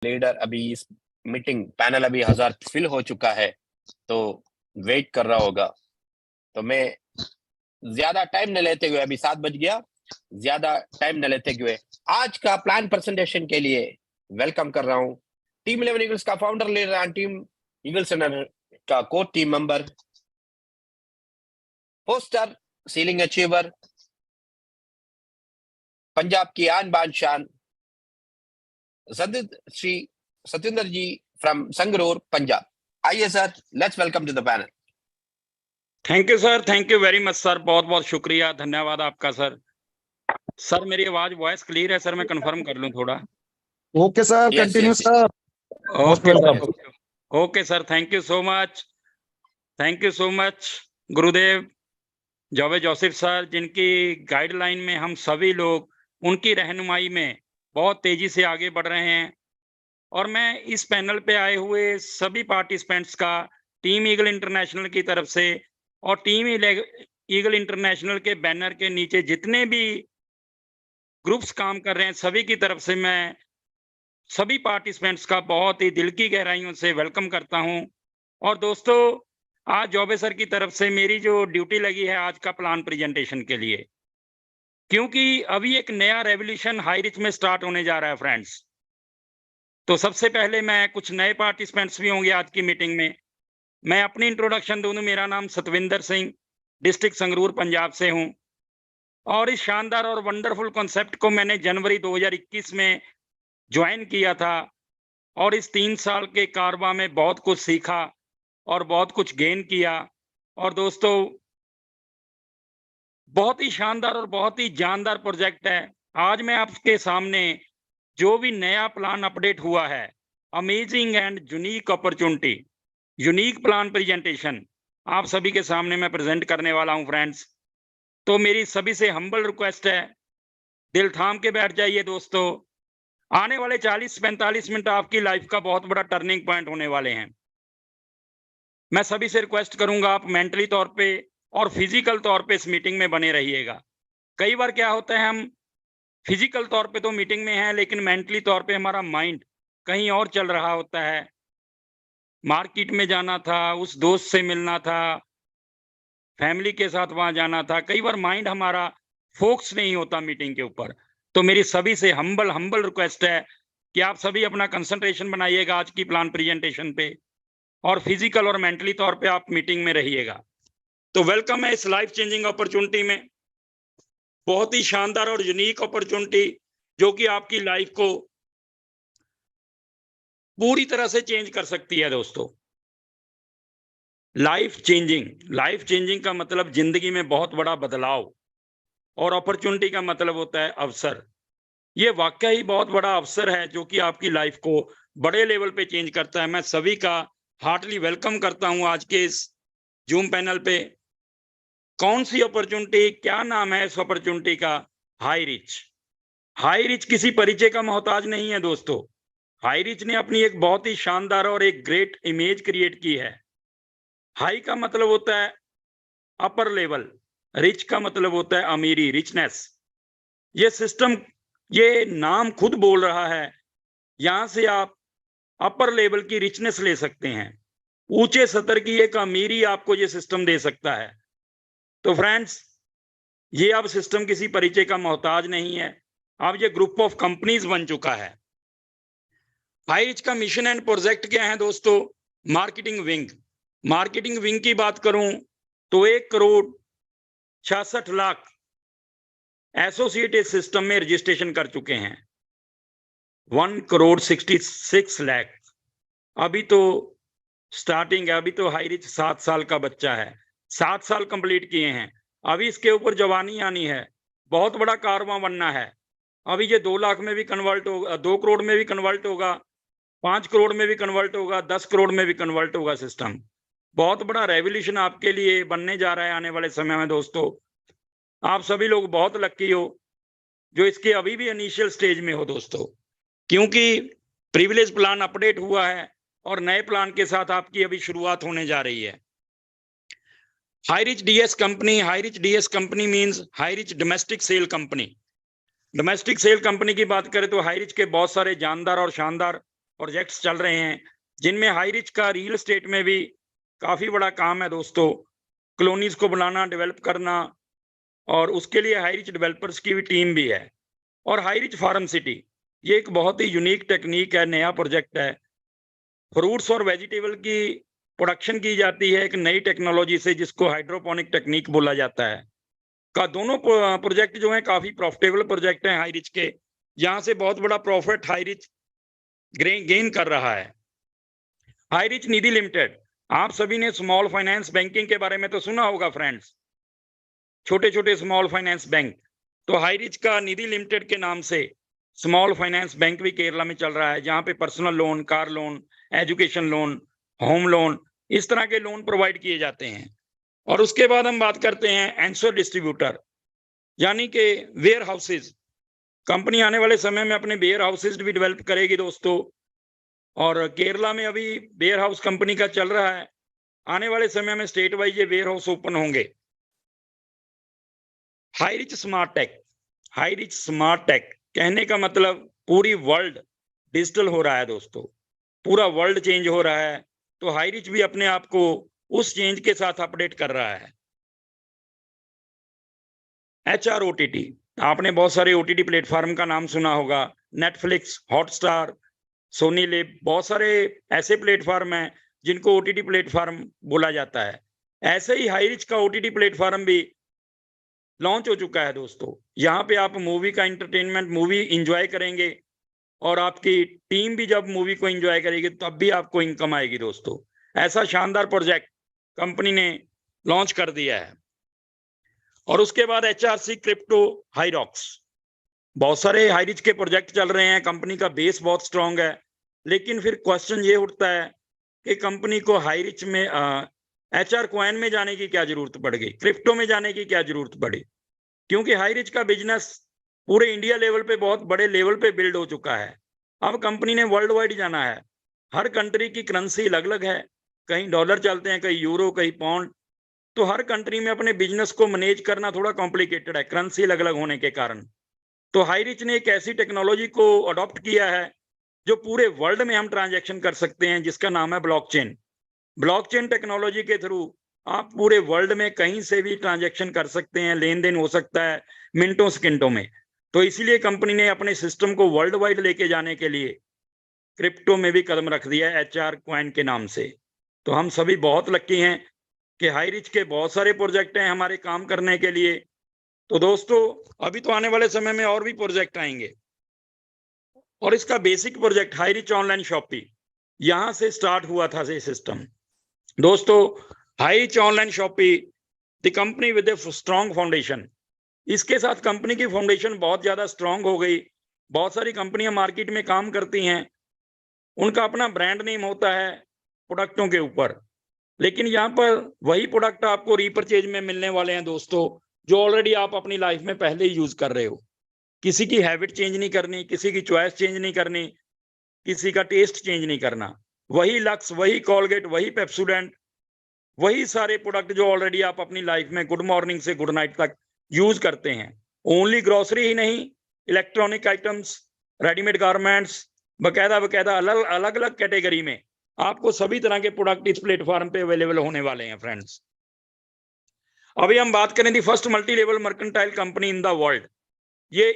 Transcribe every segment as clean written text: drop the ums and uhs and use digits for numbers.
Leader अभी इस meeting panel अभी 1000 फिल हो चुका है तो वेट कर रहा होगा। तो मैं ज्यादा टाइम न लेते हुए, अभी 7 बज गया, ज्यादा टाइम न लेते हुए आज का प्लान प्रेजेंटेशन के लिए वेलकम कर रहा हूं टीम 11 ईगल्स का founder leader and team Eagles का core team member, poster ceiling achiever, Punjab की आन बान शान श्री सत्येंद्र जी फ्रॉम संगरूर पंजाब। आइए sir, let's welcome to the panel. Thank you sir, thank you very much sir, बहुत बहुत शुक्रिया, धन्यवाद आपका सर। सर मेरी वॉइस क्लियर है सर? मैं कंफर्म कर लूं थोड़ा। Okay sir, continue sir. Okay sir, okay sir, thank you so much, thank you so much Gurudev Javed Joseph sir, जिनकी गाइडलाइन में हम सभी लोग, उनकी रहनुमाई में बहुत तेजी से आगे बढ़ रहे हैं। और मैं इस पैनल पे आए हुए सभी पार्टिसिपेंट्स का टीम ईगल इंटरनेशनल की तरफ से और टीम ईगल इंटरनेशनल के बैनर के नीचे जितने भी ग्रुप्स काम कर रहे हैं, सभी की तरफ से मैं सभी पार्टिसिपेंट्स का बहुत ही दिल की गहराइयों से वेलकम करता हूं। और दोस्तों, आज जोबे सर की तरफ से मेरी जो ड्यूटी लगी है आज का प्लान प्रेजेंटेशन के लिए, क्योंकि अभी एक नया रेवोल्यूशन हाई रिच में स्टार्ट होने जा रहा है फ्रेंड्स। तो सबसे पहले मैं, कुछ नए पार्टिसिपेंट्स भी होंगे आज की मीटिंग में, मैं अपनी इंट्रोडक्शन दूं। मेरा नाम सतविंदर सिंह, डिस्ट्रिक्ट संगरूर पंजाब से हूं। और इस शानदार और वंडरफुल कॉन्सेप्ट को मैंने जनवरी 2021 में ज्वाइन किया था। और इस 3 साल के कारवां में बहुत कुछ सीखा और बहुत कुछ गेन किया। और दोस्तों, बहुत ही शानदार और बहुत ही जानदार प्रोजेक्ट है। आज मैं आपके सामने जो भी नया प्लान अपडेट हुआ है, amazing and unique opportunity, unique plan presentation आप सभी के सामने मैं प्रेजेंट करने वाला हूं फ्रेंड्स। तो मेरी सभी से हम्बल रिक्वेस्ट है, दिल थाम के बैठ जाइए दोस्तों। आने वाले 40-45 मिनट आपकी लाइफ का बहुत बड़ा टर्निंग पॉइंट होने वाले हैं। मैं सभी से रिक्वेस्ट करूंगा, आप मेंटली तौर पे और फिजिकल तौर पे इस मीटिंग में बने रहिएगा। कई बार क्या होता है, हम फिजिकल तौर पे तो मीटिंग में हैं, लेकिन मेंटली तौर पे हमारा माइंड कहीं और चल रहा होता है। मार्केट में जाना था, उस दोस्त से मिलना था, फैमिली के साथ वहां जाना था। कई बार माइंड हमारा फोकस नहीं होता मीटिंग के ऊपर। तो मेरी सभी से हम्बल रिक्वेस्ट है कि आप सभी अपना कंसंट्रेशन बनाइएगा आज की प्लान प्रेजेंटेशन पे, और फिजिकल और मेंटली तौर पे आप मीटिंग में रहिएगा। तो वेलकम है इस लाइफ चेंजिंग अपॉर्चुनिटी में। बहुत ही शानदार और यूनिक अपॉर्चुनिटी जो कि आपकी लाइफ को पूरी तरह से चेंज कर सकती है दोस्तों। लाइफ चेंजिंग का मतलब जिंदगी में बहुत बड़ा बदलाव, और अपॉर्चुनिटी का मतलब होता है अवसर। ये वाकई ही बहुत बड़ा अवसर है जो कि आपकी लाइफ को बड़े लेवल पे चेंज करता है। मैं सभी का हार्टली वेलकम करता हूं आज के इस जूम पैनल पे। कौन सी अपॉर्चुनिटी, क्या नाम है इस अपॉर्चुनिटी का? हाई रिच किसी परिचय का मोहताज नहीं है दोस्तों। हाई रिच ने अपनी एक बहुत ही शानदार और एक ग्रेट इमेज क्रिएट की है। हाई का मतलब होता है अपर लेवल, रिच का मतलब होता है अमीरी, रिचनेस। ये सिस्टम, ये नाम खुद बोल रहा है, यहां से आप अपर लेवल की रिचनेस ले सकते हैं। ऊंचे स्तर की एक अमीरी आपको ये सिस्टम दे सकता है। तो फ्रेंड्स, ये अब सिस्टम किसी परिचय का मोहताज नहीं है, अब ये ग्रुप ऑफ कंपनीज बन चुका है। हाई रिच का मिशन एंड प्रोजेक्ट क्या है दोस्तों? मार्केटिंग विंग की बात करूं तो 1,66,00,000 एसोसिएट इस सिस्टम में रजिस्ट्रेशन कर चुके हैं। 1,66,00,000 अभी तो स्टार्टिंग है, अभी तो हाई रिच 7 साल का बच्चा है, 7 साल कंप्लीट किए हैं। अभी इसके ऊपर जवानी आनी है, बहुत बड़ा कारवां बनना है। अभी ये 2 लाख में भी कन्वर्ट होगा, 2 करोड़ में भी कन्वर्ट होगा, 5 करोड़ में भी कन्वर्ट होगा, 10 करोड़ में भी कन्वर्ट होगा सिस्टम। बहुत बड़ा रेवोल्यूशन आपके लिए बनने जा रहा है आने वाले समय में दोस्तों। आप सभी लोग बहुत लकी हो जो इसके अभी भी इनिशियल स्टेज में हो दोस्तों, क्योंकि प्रिविलेज प्लान अपडेट हुआ है और नए प्लान के साथ आपकी अभी शुरुआत होने जा रही है। High rich DS company means high rich domestic sale company. Domestic sale company की बात करें तो हाई रिच के बहुत सारे जानदार और शानदार प्रोजेक्ट्स चल रहे हैं, जिनमें हाई रिच का रियल एस्टेट में भी काफी बड़ा काम है दोस्तों। कॉलोनीज को बनाना, डेवलप करना, और उसके लिए हाई रिच डेवलपर्स की भी टीम भी है। और हाई रिच फार्म सिटी, ये एक बहुत ही यूनिक टेक्निक है, नया प्रोजेक्ट है। फ्रूट्स और वेजिटेबल की प्रोडक्शन की जाती है एक नई टेक्नोलॉजी से, जिसको हाइड्रोपोनिक टेक्निक बोला जाता है। का दोनों प्रोजेक्ट जो है काफी प्रॉफिटेबल प्रोजेक्ट हैं हाई रिच के, यहाँ से बहुत बड़ा प्रॉफिट हाई रिच गेन कर रहा है। हाई रिच निधि लिमिटेड, आप सभी ने स्मॉल फाइनेंस बैंकिंग के बारे में तो सुना होगा फ्रेंड्स, छोटे छोटे स्मॉल फाइनेंस बैंक। तो हाई रिच का निधि लिमिटेड के नाम से स्मॉल फाइनेंस बैंक भी केरला में चल रहा है, जहां पे personal loan, car loan, education loan, home loan, इस तरह के लोन प्रोवाइड किए जाते हैं। और उसके बाद हम बात करते हैं एंसर डिस्ट्रीब्यूटर, यानी कि वेयर हाउसेज। कंपनी आने वाले समय में अपने वेयर हाउसेज भी डेवलप करेगी दोस्तों, और केरला में अभी वेयर हाउस कंपनी का चल रहा है। आने वाले समय में स्टेट वाइज ये वेयर हाउस ओपन होंगे। High rich smart tech, high rich smart tech कहने का मतलब पूरी वर्ल्ड डिजिटल हो रहा है दोस्तों, पूरा वर्ल्ड चेंज हो रहा है, तो हाई रिच भी अपने आप को उस चेंज के साथ अपडेट कर रहा है। HR OTT, आपने बहुत सारे OTT प्लेटफॉर्म का नाम सुना होगा, नेटफ्लिक्स, हॉटस्टार, सोनी लिव, बहुत सारे ऐसे प्लेटफॉर्म हैं जिनको OTT प्लेटफॉर्म बोला जाता है। ऐसे ही हाई रिच का OTT प्लेटफॉर्म भी लॉन्च हो चुका है दोस्तों। यहाँ पे आप मूवी का एंटरटेनमेंट, मूवी इंजॉय करेंगे, और आपकी टीम भी जब मूवी को एंजॉय करेगी तब भी आपको इनकम आएगी दोस्तों। ऐसा शानदार प्रोजेक्ट कंपनी ने लॉन्च कर दिया है। और उसके बाद HRC क्रिप्टो हाईरॉक्स, बहुत सारे हाई रिच के प्रोजेक्ट चल रहे हैं, कंपनी का बेस बहुत स्ट्रांग है। लेकिन फिर क्वेश्चन ये उठता है कि कंपनी को हाई रिच में HR कॉइन में जाने की क्या जरूरत पड़ गई, क्रिप्टो में जाने की क्या जरूरत पड़ी, क्योंकि हाई रिच का बिजनेस पूरे इंडिया लेवल पे बहुत बड़े लेवल पे बिल्ड हो चुका है। अब कंपनी ने वर्ल्ड वाइड जाना है। हर कंट्री की करेंसी अलग अलग है, कहीं डॉलर चलते हैं, कहीं यूरो, कहीं पाउंड। तो हर कंट्री में अपने बिजनेस को मैनेज करना थोड़ा कॉम्प्लिकेटेड है, करेंसी अलग अलग होने के कारण। तो हाई रिच ने एक ऐसी टेक्नोलॉजी को अडॉप्ट किया है जो पूरे वर्ल्ड में हम ट्रांजैक्शन कर सकते हैं, जिसका नाम है ब्लॉकचेन। ब्लॉकचेन टेक्नोलॉजी के थ्रू आप पूरे वर्ल्ड में कहीं से भी ट्रांजैक्शन कर सकते हैं, लेन देन हो सकता है मिनटों सेकंडों में। तो इसलिए कंपनी ने अपने सिस्टम को वर्ल्ड वाइड लेके जाने के लिए क्रिप्टो में भी कदम रख दिया है HR कॉइन के नाम से। तो हम सभी बहुत लकी हैं कि हाई रिच के बहुत सारे प्रोजेक्ट हैं हमारे काम करने के लिए। तो दोस्तों अभी तो आने वाले समय में और भी प्रोजेक्ट आएंगे, और इसका basic project high rich online shopping, यहां से स्टार्ट हुआ था ये सिस्टम दोस्तों। High rich online shopping, the company with a strong foundation, इसके साथ कंपनी की फाउंडेशन बहुत ज्यादा स्ट्रांग हो गई। बहुत सारी कंपनियां मार्केट में काम करती हैं, उनका अपना ब्रांड नेम होता है प्रोडक्टों के ऊपर, लेकिन यहाँ पर वही प्रोडक्ट आपको रीपरचेज में मिलने वाले हैं दोस्तों, जो ऑलरेडी आप अपनी लाइफ में पहले ही यूज कर रहे हो। किसी की हैबिट चेंज नहीं करनी, किसी की चॉइस चेंज नहीं करनी, किसी का टेस्ट चेंज नहीं करना। वही लक्स, वही कॉलगेट, वही पेप्सोडेंट, वही सारे प्रोडक्ट जो ऑलरेडी आप अपनी लाइफ में गुड मॉर्निंग से गुड नाइट तक यूज करते हैं। ओनली ग्रोसरी ही नहीं, इलेक्ट्रॉनिक आइटम्स, रेडीमेड गारमेंट्स, बकायदा अलग अलग कैटेगरी में आपको सभी तरह के प्रोडक्ट इस प्लेटफॉर्म पे अवेलेबल होने वाले हैं फ्रेंड्स। अभी हम बात करें the first multi level mercantile company in the world. ये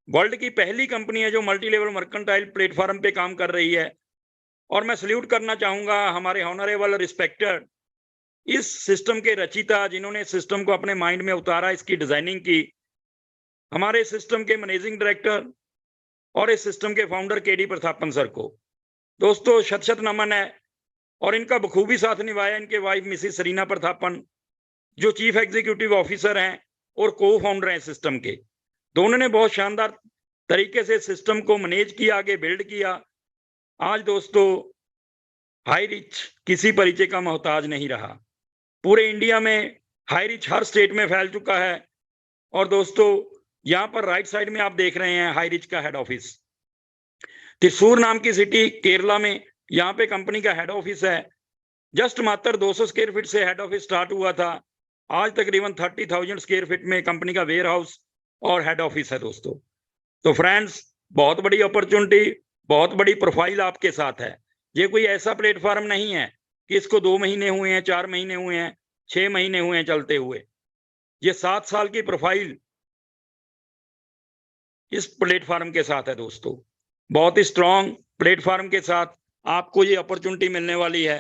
वर्ल्ड की पहली कंपनी है जो मल्टी लेवल मर्केंटाइल प्लेटफॉर्म पे काम कर रही है, और मैं सल्यूट करना चाहूंगा हमारे ऑनरेबल रिस्पेक्टेड इस सिस्टम के रचिता, जिन्होंने सिस्टम को अपने माइंड में उतारा, इसकी डिजाइनिंग की, हमारे सिस्टम के मैनेजिंग डायरेक्टर और इस सिस्टम के फाउंडर KD प्रतापन सर को। दोस्तों शत शत नमन है, और इनका बखूबी साथ निभाया इनके वाइफ मिसेस सरीना प्रतापन, जो चीफ एग्जीक्यूटिव ऑफिसर हैं और को फाउंडर हैं सिस्टम के। दोनों ने बहुत शानदार तरीके से सिस्टम को मैनेज किया, आगे बिल्ड किया। आज दोस्तों हाई रिच किसी परिचय का मोहताज नहीं रहा, पूरे इंडिया में हाई रिच हर स्टेट में फैल चुका है। और दोस्तों यहाँ पर राइट साइड में आप देख रहे हैं हाई रिच का हेड ऑफिस, त्रिशूर नाम की सिटी केरला में, यहाँ पे कंपनी का हेड ऑफिस है। जस्ट मात्र 200 स्क्वायर फीट से हेड ऑफिस स्टार्ट हुआ था, आज तकरीबन 30,000 स्क्वायर फीट में कंपनी का वेयर हाउस और हेड ऑफिस है दोस्तों। तो फ्रेंड्स बहुत बड़ी अपॉर्चुनिटी, बहुत बड़ी प्रोफाइल आपके साथ है। ये कोई ऐसा प्लेटफॉर्म नहीं है कि इसको 2 महीने हुए हैं, 4 महीने हुए हैं, 6 महीने हुए हैं चलते हुए। ये 7 साल की प्रोफाइल इस प्लेटफॉर्म के साथ है दोस्तों। बहुत ही स्ट्रॉन्ग प्लेटफॉर्म के साथ आपको ये अपॉर्चुनिटी मिलने वाली है।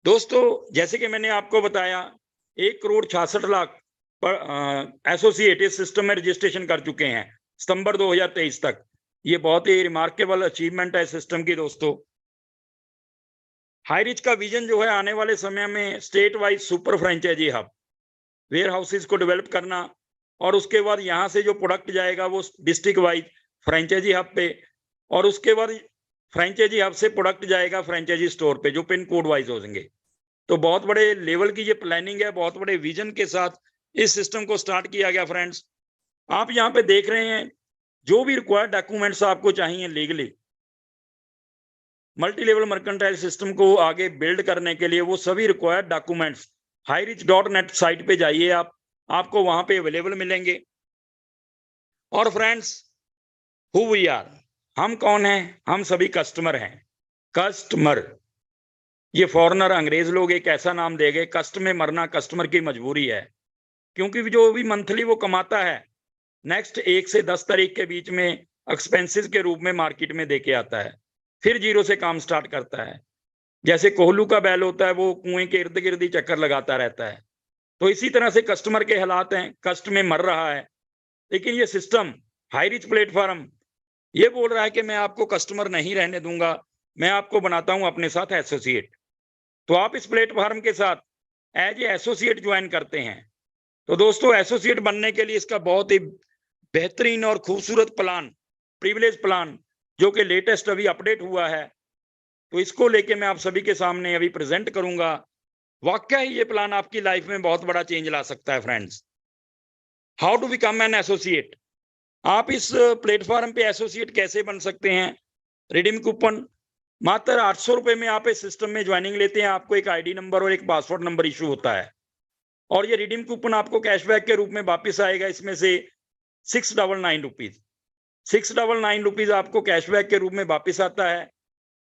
दोस्तों जैसे कि मैंने आपको बताया 1,66,00,000 पर एसोसिएट इस सिस्टम में रजिस्ट्रेशन कर चुके हैं सितंबर 2023 तक। ये बहुत ही रिमार्केबल अचीवमेंट है सिस्टम की दोस्तों। हाईरिच का विजन जो है आने वाले समय में state wise super franchise hub, warehouses को डेवलप करना, और उसके बाद यहाँ से जो प्रोडक्ट जाएगा वो डिस्ट्रिक्ट वाइज फ्रेंचाइजी हब पे, और उसके बाद फ्रेंचाइजी हब से प्रोडक्ट जाएगा फ्रेंचाइजी स्टोर पे जो पिन कोड वाइज होंगे। तो बहुत बड़े लेवल की ये प्लानिंग है, बहुत बड़े विजन के साथ इस सिस्टम को स्टार्ट किया गया। फ्रेंड्स आप यहाँ पे देख रहे हैं जो भी रिक्वायर्ड डॉक्यूमेंट्स आपको चाहिए legally multi level mercantile system को आगे बिल्ड करने के लिए, वो सभी रिक्वायर्ड डॉक्यूमेंट्स hirich.net साइट पे जाइए, आपको वहां पे अवेलेबल मिलेंगे। और फ्रेंड्स हु वी आर, हम कौन हैं? हम सभी कस्टमर हैं। कस्टमर, ये फॉरेनर अंग्रेज लोग एक ऐसा नाम दे गए, कस्ट में मरना कस्टमर की मजबूरी है, क्योंकि जो भी मंथली वो कमाता है नेक्स्ट 1 से 10 तारीख के बीच में एक्सपेंसेस के रूप में मार्केट में देके आता है, फिर जीरो से काम स्टार्ट करता है। जैसे कोहलू का बैल होता है, वो कुएं के इर्द गिर्द ही चक्कर लगाता रहता है। तो इसी तरह से कस्टमर के हालात हैं, कस्ट में मर रहा है। लेकिन ये सिस्टम हाईरिच प्लेटफॉर्म ये बोल रहा है कि मैं आपको कस्टमर नहीं रहने दूंगा, मैं आपको बनाता हूं अपने साथ एसोसिएट। तो आप इस प्लेटफॉर्म के साथ एज ए एसोसिएट ज्वाइन करते हैं। तो दोस्तों एसोसिएट बनने के लिए इसका बहुत ही बेहतरीन और खूबसूरत प्लान, प्रिविलेज प्लान, जो कि लेटेस्ट अभी अपडेट हुआ है, तो इसको लेके मैं आप सभी के सामने अभी प्रेजेंट करूंगा। वाकई ही ये प्लान आपकी लाइफ में बहुत बड़ा चेंज ला सकता है। Friends how to become an associate, आप इस प्लेटफॉर्म पे एसोसिएट कैसे बन सकते हैं? रिडीम कूपन मात्र 800 रुपए में आप इस सिस्टम में ज्वाइनिंग लेते हैं, आपको एक आईडी नंबर और एक पासवर्ड नंबर इशू होता है, और ये रिडीम कूपन आपको कैशबैक के रूप में वापस आएगा। इसमें से 699 रुपीज 699 रुपीज आपको कैशबैक के रूप में वापस आता है।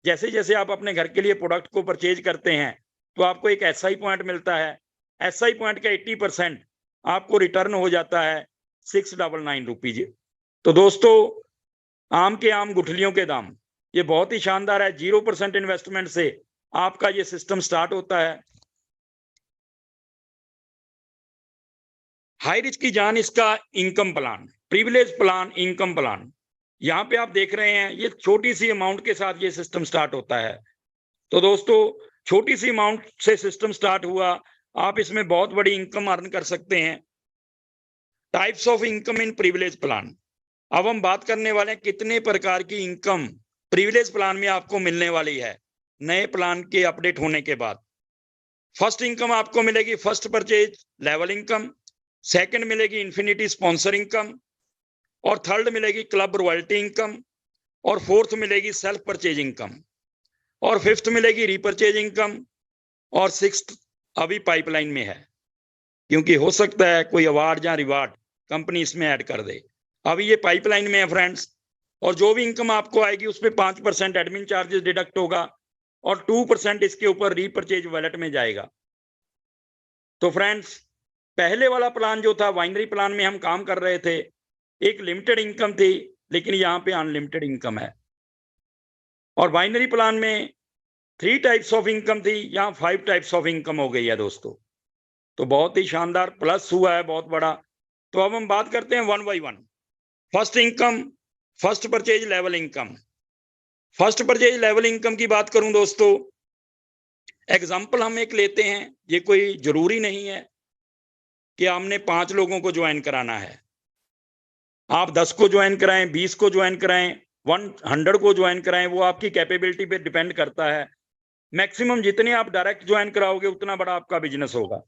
जैसे जैसे आप अपने घर के लिए प्रोडक्ट को परचेज करते हैं तो आपको एक एसआई पॉइंट मिलता है। एसआई पॉइंट का 80% आपको रिटर्न हो जाता है 699 रुपीज। तो दोस्तों आम के आम गुठलियों के दाम, ये बहुत ही शानदार है। 0% इन्वेस्टमेंट से आपका ये सिस्टम स्टार्ट होता है। हाईरिच की जान इसका income plan, privilege plan, income plan, यहाँ पे आप देख रहे हैं ये छोटी सी अमाउंट के साथ ये सिस्टम स्टार्ट होता है। तो दोस्तों छोटी सी अमाउंट से सिस्टम स्टार्ट हुआ, आप इसमें बहुत बड़ी इनकम अर्न कर सकते हैं। Types of income in privilege plan, अब हम बात करने वाले हैं कितने प्रकार की इनकम प्रिविलेज प्लान में आपको मिलने वाली है नए प्लान के अपडेट होने के बाद। फर्स्ट इनकम आपको मिलेगी first purchase level income, second मिलेगी इन्फिनिटी स्पॉन्सर इनकम, और थर्ड मिलेगी क्लब रॉयल्टी इनकम, और फोर्थ मिलेगी सेल्फ परचेज इनकम, और फिफ्थ मिलेगी रीपरचेज इनकम, और सिक्स्थ अभी पाइपलाइन में है, क्योंकि हो सकता है कोई अवार्ड या रिवार्ड कंपनी इसमें ऐड कर दे। अभी ये पाइपलाइन में है फ्रेंड्स। और जो भी इनकम आपको आएगी उस पर 5% एडमिन चार्जेस डिडक्ट होगा, और 2% इसके ऊपर रीपरचेज वॉलेट में जाएगा। तो फ्रेंड्स पहले वाला प्लान जो था वाइनरी प्लान में हम काम कर रहे थे, एक लिमिटेड इनकम थी, लेकिन यहाँ पे अनलिमिटेड इनकम है। और बाइनरी प्लान में 3 टाइप्स ऑफ इनकम थी, यहाँ 5 टाइप्स ऑफ इनकम हो गई है दोस्तों। तो बहुत ही शानदार प्लस हुआ है, बहुत बड़ा। तो अब हम बात करते हैं 1 by 1। First income, first purchase level income. First purchase level income की बात करूं दोस्तों, एग्जाम्पल हम एक लेते हैं, ये कोई जरूरी नहीं है कि हमने 5 लोगों को ज्वाइन कराना है। आप 10 को ज्वाइन कराएं, 20 को ज्वाइन कराएं, 100 को ज्वाइन कराएं, वो आपकी कैपेबिलिटी पे डिपेंड करता है। मैक्सिमम जितने आप डायरेक्ट ज्वाइन कराओगे उतना बड़ा आपका बिजनेस होगा।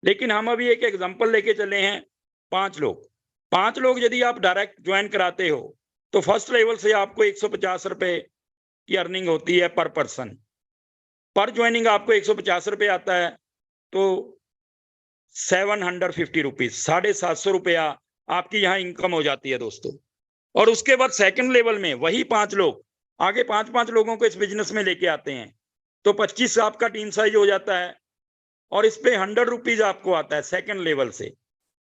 लेकिन हम अभी एक एग्जांपल लेके चले हैं, 5 लोग। 5 लोग यदि आप डायरेक्ट ज्वाइन कराते हो तो फर्स्ट लेवल से आपको 150 रुपए की अर्निंग होती है पर पर्सन। पर ज्वाइनिंग आपको 150 रुपये आता है, तो 750 रुपीज, 750 रुपया आपकी यहाँ इनकम हो जाती है दोस्तों। और उसके बाद सेकंड लेवल में वही 5 लोग आगे 5-5 लोगों को इस बिजनेस में लेके आते हैं, तो 25 आपका टीम साइज हो जाता है और इस पे 100 रुपीज आपको आता है सेकंड लेवल से,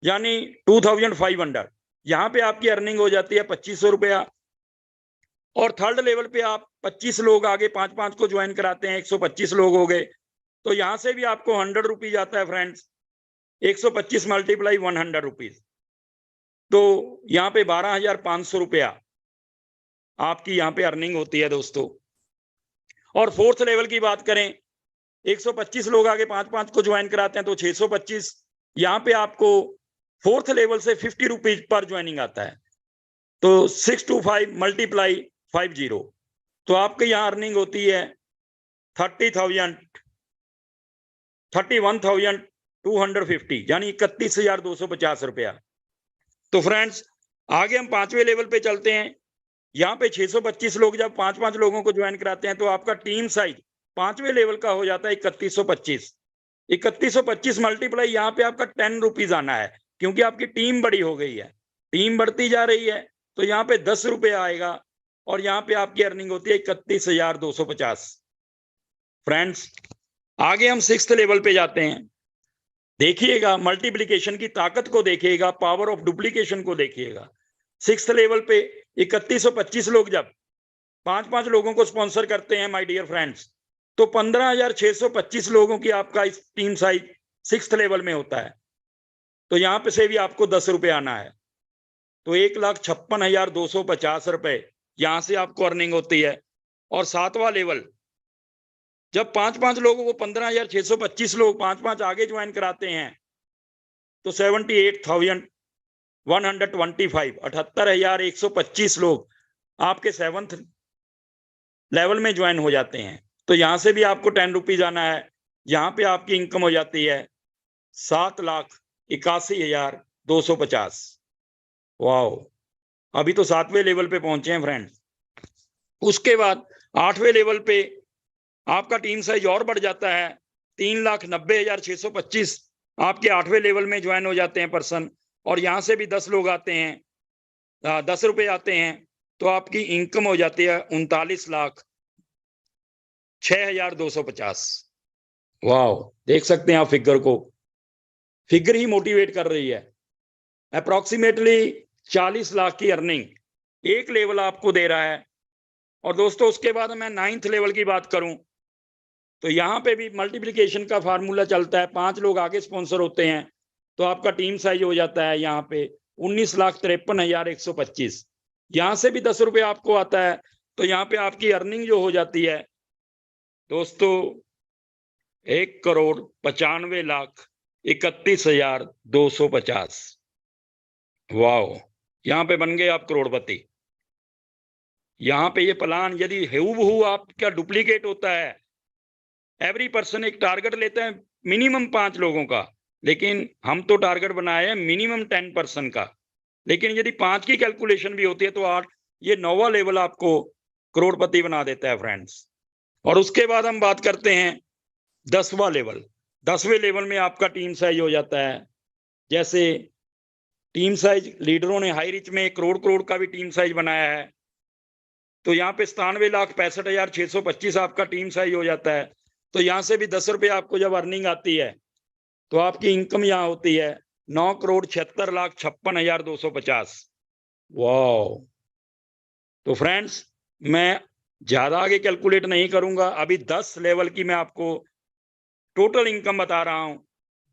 यानी 2500। यहाँ पे आपकी अर्निंग हो जाती है 2500 रुपया। और थर्ड लेवल पे आप 25 लोग आगे 5-5 को ज्वाइन कराते हैं, 125 लोग हो गए, तो यहाँ से भी आपको 100 रुपीज आता है फ्रेंड्स। 125 मल्टीप्लाई 100 रुपीज, तो यहाँ पे 12,500 रुपया आपकी यहाँ पे अर्निंग होती है दोस्तों। और फोर्थ लेवल की बात करें, 125 लोग आगे 5-5 को ज्वाइन कराते हैं तो 625। यहाँ पे आपको फोर्थ लेवल से 50 रुपीज पर ज्वाइनिंग आता है, तो 625 मल्टीप्लाई 50, तो आपके यहाँ अर्निंग होती है 31,250, यानी 31,250 रुपया। तो फ्रेंड्स आगे हम 5वें लेवल पे चलते हैं। यहाँ पे 625 लोग जब 5-5 लोगों को ज्वाइन कराते हैं तो आपका टीम साइज 5वें लेवल का हो जाता है 3125। 3125 मल्टीप्लाई यहाँ पे आपका 10 रुपीज आना है, क्योंकि आपकी टीम बड़ी हो गई है, टीम बढ़ती जा रही है, तो यहाँ पे 10 रुपये आएगा और यहाँ पे आपकी अर्निंग होती है 31,250। फ्रेंड्स आगे हम 6th लेवल पे जाते हैं। देखिएगा मल्टीप्लिकेशन की ताकत को देखिएगा, पावर ऑफ डुप्लीकेशन को देखिएगा। 6th लेवल पे 3125 लोग जब 5-5 लोगों को स्पॉन्सर करते हैं माय डियर फ्रेंड्स, तो 15,625 लोगों की आपका इस टीम साइज 6th लेवल में होता है, तो यहाँ पे से भी आपको 10 रुपये आना है, तो 1,56,250 रुपए यहाँ से आपको अर्निंग होती है। और 7वां लेवल जब 5-5 लोगों को 15,625 लोग 5-5 आगे ज्वाइन कराते हैं तो 78,125 78,125 लोग आपके 7th लेवल में ज्वाइन हो जाते हैं, तो यहाँ से भी आपको 10 रुपीज आना है। यहाँ पे आपकी इनकम हो जाती है 7,81,250। वाओ, अभी तो 7वें लेवल पे पहुंचे हैं फ्रेंड्स। उसके बाद 8वें लेवल पे आपका टीम साइज और बढ़ जाता है, 3,90,625 आपके 8वें लेवल में ज्वाइन हो जाते हैं पर्सन, और यहाँ से भी 10 लोग आते हैं, 10 रुपये आते हैं, तो आपकी इनकम हो जाती है 39,06,250। वाह, देख सकते हैं आप फिगर को, फिगर ही मोटिवेट कर रही है। अप्रोक्सीमेटली 40 लाख की अर्निंग एक लेवल आपको दे रहा है। और दोस्तों उसके बाद मैं 9th लेवल की बात करूं तो यहाँ पे भी मल्टीप्लिकेशन का फार्मूला चलता है। 5 लोग आगे स्पॉन्सर होते हैं तो आपका टीम साइज हो जाता है यहाँ पे 19,53,125। यहाँ से भी 10 रुपये आपको आता है, तो यहाँ पे आपकी अर्निंग जो हो जाती है दोस्तों 1,95,31,250। वाह, यहाँ पे बन गए आप करोड़पति। यहाँ पे ये प्लान यदि हूबहू आपका डुप्लीकेट होता है, एवरी पर्सन एक टारगेट लेते हैं मिनिमम 5 लोगों का, लेकिन हम तो टारगेट बनाए हैं मिनिमम 10% का, लेकिन यदि 5 की कैलकुलेशन भी होती है तो 8 ये 9वां लेवल आपको करोड़पति बना देता है फ्रेंड्स। और उसके बाद हम बात करते हैं 10वां लेवल। 10वें लेवल में आपका टीम साइज हो जाता है, जैसे टीम साइज लीडरों ने हाई रिच में 1 करोड़ का भी टीम साइज बनाया है, तो यहाँ पे 97,65,625 आपका टीम साइज हो जाता है। तो यहाँ से भी 10 रुपये आपको जब अर्निंग आती है तो आपकी इनकम यहाँ होती है 9,76,56,250। वाह, तो फ्रेंड्स मैं ज्यादा आगे कैलकुलेट नहीं करूंगा, अभी 10 लेवल की मैं आपको टोटल इनकम बता रहा हूं,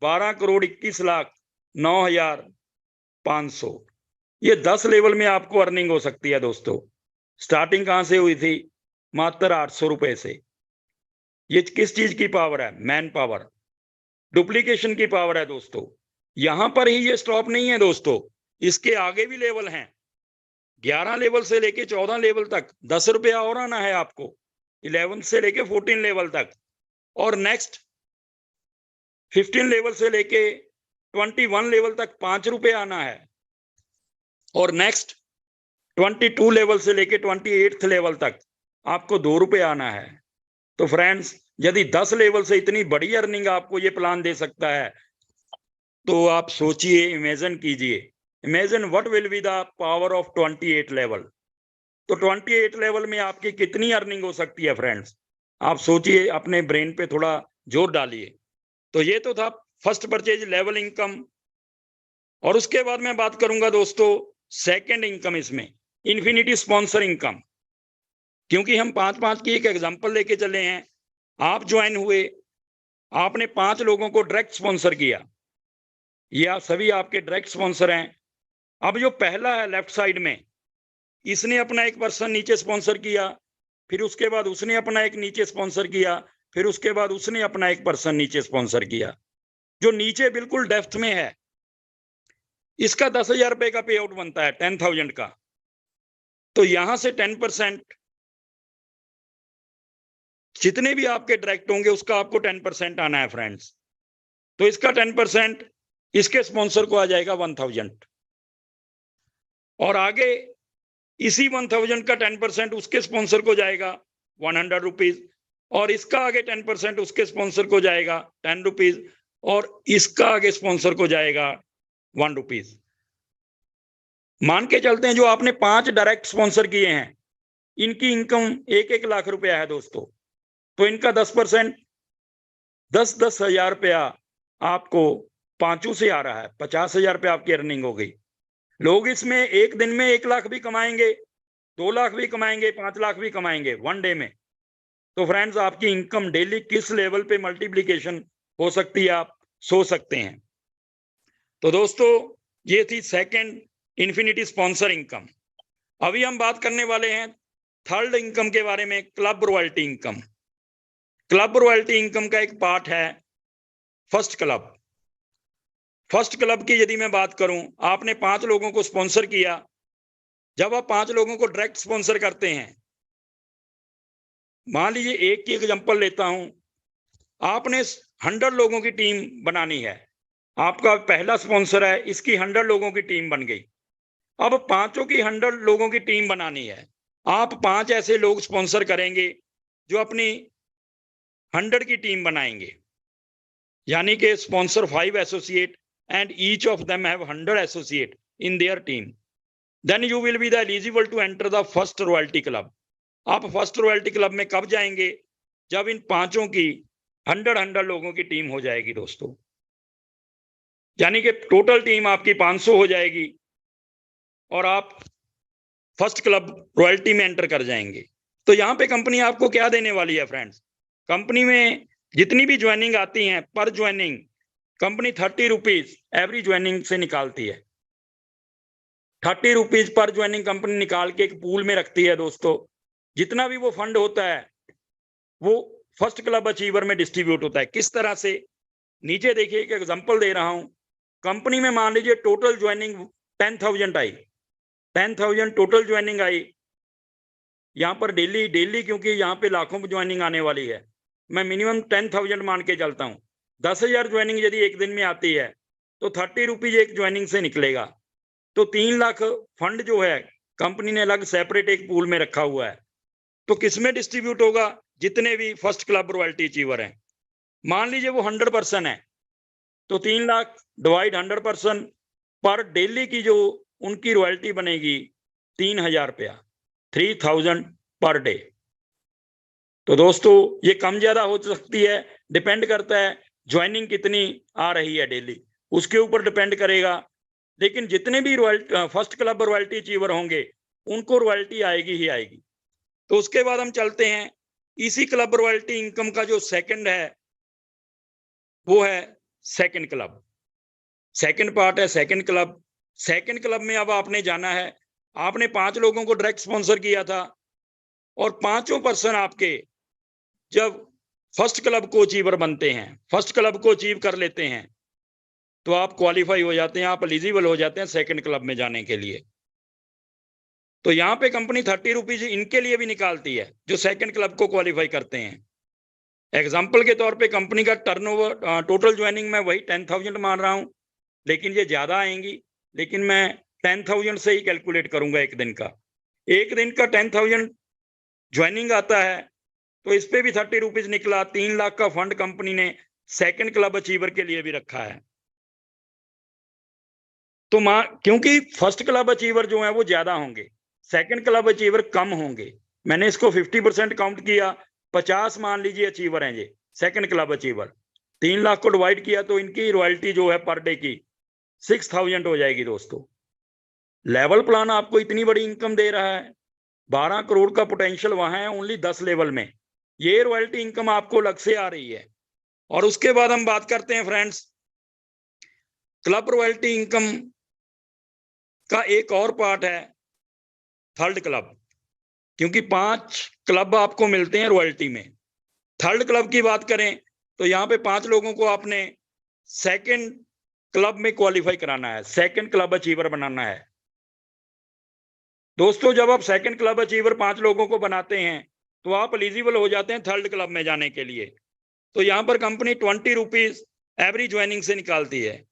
12,21,09,500। ये 10 लेवल में आपको अर्निंग हो सकती है दोस्तों। स्टार्टिंग कहां से हुई थी? मात्र 800 रुपए से। ये किस चीज की पावर है? मैन पावर, डुप्लीकेशन की पावर है दोस्तों। यहां पर ही ये स्टॉप नहीं है दोस्तों, इसके आगे भी लेवल हैं। 11 लेवल से लेके 14 लेवल तक 10 रुपया और आना है आपको, 11 से लेके 14 लेवल तक, और नेक्स्ट 15 लेवल से लेके 21 लेवल तक 5 रुपये आना है, और नेक्स्ट 22 लेवल से लेके 28th लेवल तक आपको 2 रुपये आना है। तो फ्रेंड्स यदि 10 लेवल से इतनी बड़ी अर्निंग आपको ये प्लान दे सकता है तो आप सोचिए, इमेजिन कीजिए imagine what will be the power of 28 level. तो 28 लेवल में आपकी कितनी अर्निंग हो सकती है फ्रेंड्स, आप सोचिए, अपने ब्रेन पे थोड़ा जोर डालिए। तो ये तो था फर्स्ट परचेज लेवल इनकम। और उसके बाद मैं बात करूंगा दोस्तों सेकंड इनकम, इसमें इन्फिनिटी स्पॉन्सर इनकम। क्योंकि हम 5-5 की एक एग्जांपल लेके चले हैं, आप ज्वाइन हुए, आपने 5 लोगों को डायरेक्ट स्पॉन्सर किया, ये आप सभी आपके डायरेक्ट स्पॉन्सर हैं। अब जो पहला है लेफ्ट साइड में, इसने अपना एक पर्सन नीचे स्पॉन्सर किया, फिर उसके बाद उसने अपना एक नीचे स्पॉन्सर किया, फिर उसके बाद उसने अपना एक पर्सन नीचे स्पॉन्सर किया। जो नीचे बिल्कुल डेप्थ में है, इसका 10,000 रुपए का पे आउट बनता है 10,000 का। तो यहां से 10% जितने भी आपके डायरेक्ट होंगे उसका आपको 10% आना है फ्रेंड्स। तो इसका 10% इसके स्पॉन्सर को आ जाएगा 1,000, और आगे इसी 1,000 का 10% उसके स्पॉन्सर को जाएगा 100 रुपीज, और इसका आगे 10% उसके स्पॉन्सर को जाएगा 10 रुपीज, और इसका आगे स्पॉन्सर को जाएगा 1 रुपीज। मान के चलते हैं जो आपने 5 डायरेक्ट स्पॉन्सर किए हैं, इनकी इनकम 1-1 लाख रुपया है दोस्तों। तो इनका 10% 10-10 हजार रुपया आपको पांचों से आ रहा है, 50,000 रुपया आपकी अर्निंग हो गई। लोग इसमें एक दिन में 1 लाख भी कमाएंगे, 2 लाख भी कमाएंगे, 5 लाख भी कमाएंगे वन डे में। तो फ्रेंड्स आपकी इनकम डेली किस लेवल पे मल्टीप्लिकेशन हो सकती है आप सोच सकते हैं। तो दोस्तों ये थी सेकंड इन्फिनिटी स्पॉन्सर इनकम। अभी हम बात करने वाले हैं थर्ड इनकम के बारे में, club royalty income. Club royalty income का एक पार्ट है फर्स्ट क्लब। फर्स्ट क्लब की यदि मैं बात करूं, आपने 5 लोगों को स्पॉन्सर किया। जब आप 5 लोगों को डायरेक्ट स्पॉन्सर करते हैं, मान लीजिए एक की एग्जांपल लेता हूं, आपने 100 लोगों की टीम बनानी है, आपका पहला स्पॉन्सर है, इसकी 100 लोगों की टीम बन गई। अब पांचों की 100 लोगों की टीम बनानी है, आप 5 ऐसे लोग स्पॉन्सर करेंगे जो अपनी 100 की टीम बनाएंगे, यानी कि sponsor 5 associate and each of them have 100 associate in their team. Then you will be the eligible to enter the first royalty club. आप फर्स्ट रॉयल्टी क्लब में कब जाएंगे? जब इन पांचों की 100 लोगों की टीम हो जाएगी दोस्तों, यानी कि टोटल टीम आपकी 500 हो जाएगी और आप फर्स्ट क्लब रॉयल्टी में एंटर कर जाएंगे। तो यहाँ पे कंपनी आपको क्या देने वाली है फ्रेंड्स? कंपनी में जितनी भी ज्वाइनिंग आती हैं, पर joining company 30 rupees every joining से निकालती है। 30 रुपीज पर ज्वाइनिंग कंपनी निकाल के एक पूल में रखती है दोस्तों। जितना भी वो फंड होता है वो फर्स्ट क्लब अचीवर में डिस्ट्रीब्यूट होता है। किस तरह से? नीचे देखिए एक एग्जांपल दे रहा हूं। कंपनी में मान लीजिए total joining 10,000 I, 10,000 total joining I. यहाँ पर डेली क्योंकि यहाँ पे लाखों में ज्वाइनिंग आने वाली है, मैं मिनिमम 10,000 मान के चलता हूँ। 10,000 ज्वाइनिंग यदि एक दिन में आती है तो 30 रुपीज एक ज्वाइनिंग से निकलेगा। तो 3 लाख फंड जो है कंपनी ने अलग सेपरेट एक पूल में रखा हुआ है। तो किसमें डिस्ट्रीब्यूट होगा? जितने भी फर्स्ट क्लब रॉयल्टी अचीवर हैं। मान लीजिए वो 100% है, तो 3 लाख डिवाइड 100% पर डेली की जो उनकी रॉयल्टी बनेगी 3,000 रुपया, 3,000 पर डे। तो दोस्तों ये कम ज्यादा हो सकती है, डिपेंड करता है ज्वाइनिंग कितनी आ रही है डेली, उसके ऊपर डिपेंड करेगा। लेकिन जितने भी फर्स्ट क्लब रॉयल्टी अचीवर होंगे उनको रॉयल्टी आएगी ही आएगी। तो उसके बाद हम चलते हैं, इसी क्लब रॉयल्टी इनकम का जो सेकंड है वो है सेकंड क्लब। सेकंड पार्ट है सेकंड क्लब। सेकंड क्लब में अब आपने जाना है, आपने 5 लोगों को डायरेक्ट स्पॉन्सर किया था और 5 पर्सन आपके जब फर्स्ट क्लब को अचीवर बनते हैं, फर्स्ट क्लब को अचीव कर लेते हैं, तो आप क्वालिफाई हो जाते हैं, आप एलिजिबल हो जाते हैं सेकंड क्लब में जाने के लिए। तो यहाँ पे कंपनी 30 रुपीज इनके लिए भी निकालती है जो सेकंड क्लब को क्वालिफाई करते हैं। एग्जाम्पल के तौर पे कंपनी का टर्नओवर टोटल ज्वाइनिंग मैं वही 10,000 मान रहा हूँ, लेकिन ये ज्यादा आएंगी, लेकिन मैं 10,000 से ही कैलकुलेट करूंगा। एक दिन का 10,000 ज्वाइनिंग आता है, तो इस पे भी 30 रुपीज निकला। 3 लाख का फंड कंपनी ने सेकंड क्लब अचीवर के लिए भी रखा है। तो क्योंकि फर्स्ट क्लब अचीवर जो है वो ज्यादा होंगे, सेकंड क्लब अचीवर कम होंगे। मैंने इसको 50% काउंट किया, 50 मान लीजिए अचीवर हैं ये सेकंड क्लब अचीवर, 3 लाख को डिवाइड किया तो इनकी रॉयल्टी जो है पर डे की 6000 हो जाएगी दोस्तों। लेवल प्लान आपको इतनी बड़ी इनकम दे रहा है, 12 करोड़ का पोटेंशियल वहां है ओनली 10 लेवल में, ये रॉयल्टी इनकम आपको अलग से आ रही है। और उसके बाद हम बात करते हैं फ्रेंड्स क्लब रॉयल्टी इनकम का एक और पार्ट है थर्ड क्लब, क्योंकि 5 क्लब आपको मिलते हैं रॉयल्टी में। थर्ड क्लब की बात करें तो यहाँ पे 5 लोगों को आपने सेकंड क्लब में क्वालिफाई कराना है, सेकंड क्लब अचीवर बनाना है। दोस्तों जब आप सेकंड क्लब अचीवर 5 लोगों को बनाते हैं तो आप एलिजिबल हो जाते हैं थर्ड क्लब में जाने के लिए। तो यहाँ पर कंपनी 20 रुपीज एवरी ज्वाइनिंग से निकालती है।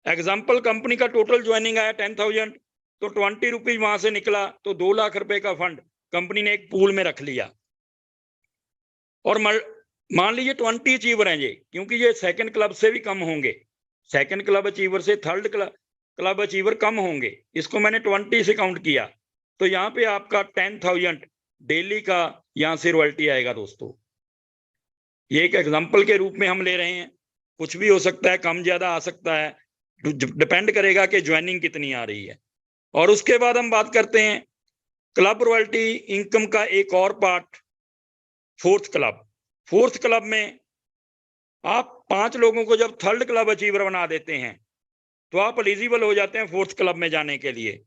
एग्जाम्पल कंपनी का टोटल ज्वाइनिंग आया 10,000, तो 20 रुपीज वहां से निकला तो 2 लाख रुपए का फंड कंपनी ने एक पूल में रख लिया। और मान लीजिए 20 अचीवर हैं ये, क्योंकि ये सेकंड क्लब से भी कम होंगे, सेकंड क्लब अचीवर से थर्ड क्लब अचीवर कम होंगे, इसको मैंने 20 से काउंट किया। तो यहाँ पे आपका 10,000 डेली का यहाँ से रॉयल्टी आएगा दोस्तों। ये एक एग्जाम्पल के रूप में हम ले रहे हैं, कुछ भी हो सकता है, कम ज्यादा आ सकता है, डिपेंड करेगा कि ज्वाइनिंग कितनी आ रही है। और उसके बाद हम बात करते हैं क्लब रॉयल्टी इनकम का एक और part fourth club. Fourth club में आप 5 लोगों को जब थर्ड क्लब अचीवर बना देते हैं तो आप एलिजिबल हो जाते हैं फोर्थ क्लब में जाने के लिए।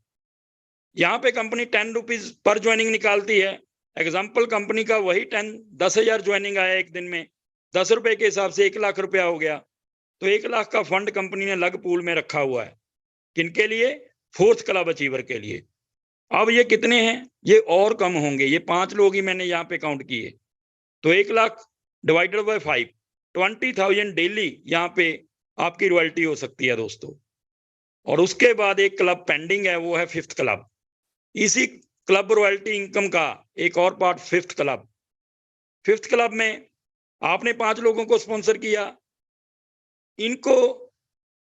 यहाँ पे कंपनी 10 रुपीज पर ज्वाइनिंग निकालती है। एग्जाम्पल कंपनी का वही 10,000 ज्वाइनिंग आया एक दिन में, 10 रुपए के हिसाब से 1 लाख रुपया हो गया। तो 1 लाख का फंड कंपनी ने अलग पूल में रखा हुआ है, किनके लिए? फोर्थ क्लब अचीवर के लिए। अब ये कितने हैं? ये और कम होंगे, ये 5 लोग ही मैंने यहाँ पे काउंट किए। तो 1 लाख डिवाइडेड बाय 5, 20,000 डेली यहाँ पे आपकी रॉयल्टी हो सकती है दोस्तों। और उसके बाद एक क्लब पेंडिंग है, वो है फिफ्थ क्लब। इसी क्लब रॉयल्टी इनकम का एक और part fifth club. Fifth club में आपने 5 लोगों को स्पॉन्सर किया, इनको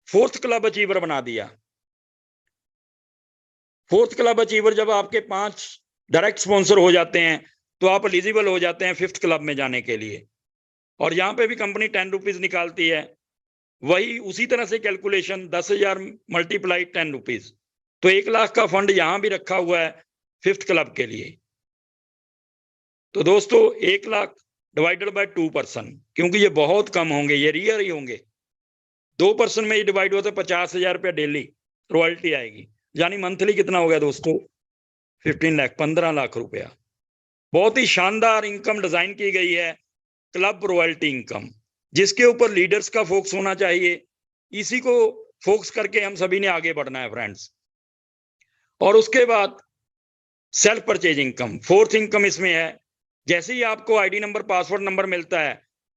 फोर्थ क्लब अचीवर बना दिया। फोर्थ क्लब अचीवर जब आपके 5 डायरेक्ट स्पॉन्सर हो जाते हैं तो आप एलिजिबल हो जाते हैं फिफ्थ क्लब में जाने के लिए। और यहाँ पे भी कंपनी 10 रुपीज निकालती है, वही उसी तरह से कैलकुलेशन 10,000 मल्टीप्लाई 10 रुपीज, तो 1 लाख का फंड यहाँ भी रखा हुआ है फिफ्थ क्लब के लिए। तो दोस्तों 1 लाख डिवाइडेड बाय 2 पर्सन, क्योंकि ये बहुत कम होंगे, ये रियर ही होंगे, 2 पर्सन में ये डिवाइड होता है 50,000 रुपया डेली रॉयल्टी आएगी। यानी मंथली कितना हो गया दोस्तों? 15 लाख, 15 लाख रुपया। बहुत ही शानदार इनकम डिजाइन की गई है क्लब रॉयल्टी इनकम, जिसके ऊपर लीडर्स का फोकस होना चाहिए। इसी को फोकस करके हम सभी ने आगे बढ़ना है फ्रेंड्स। और उसके बाद self purchase income, fourth income इसमें है। जैसे ही आपको आईडी नंबर, पासवर्ड नंबर मिलता है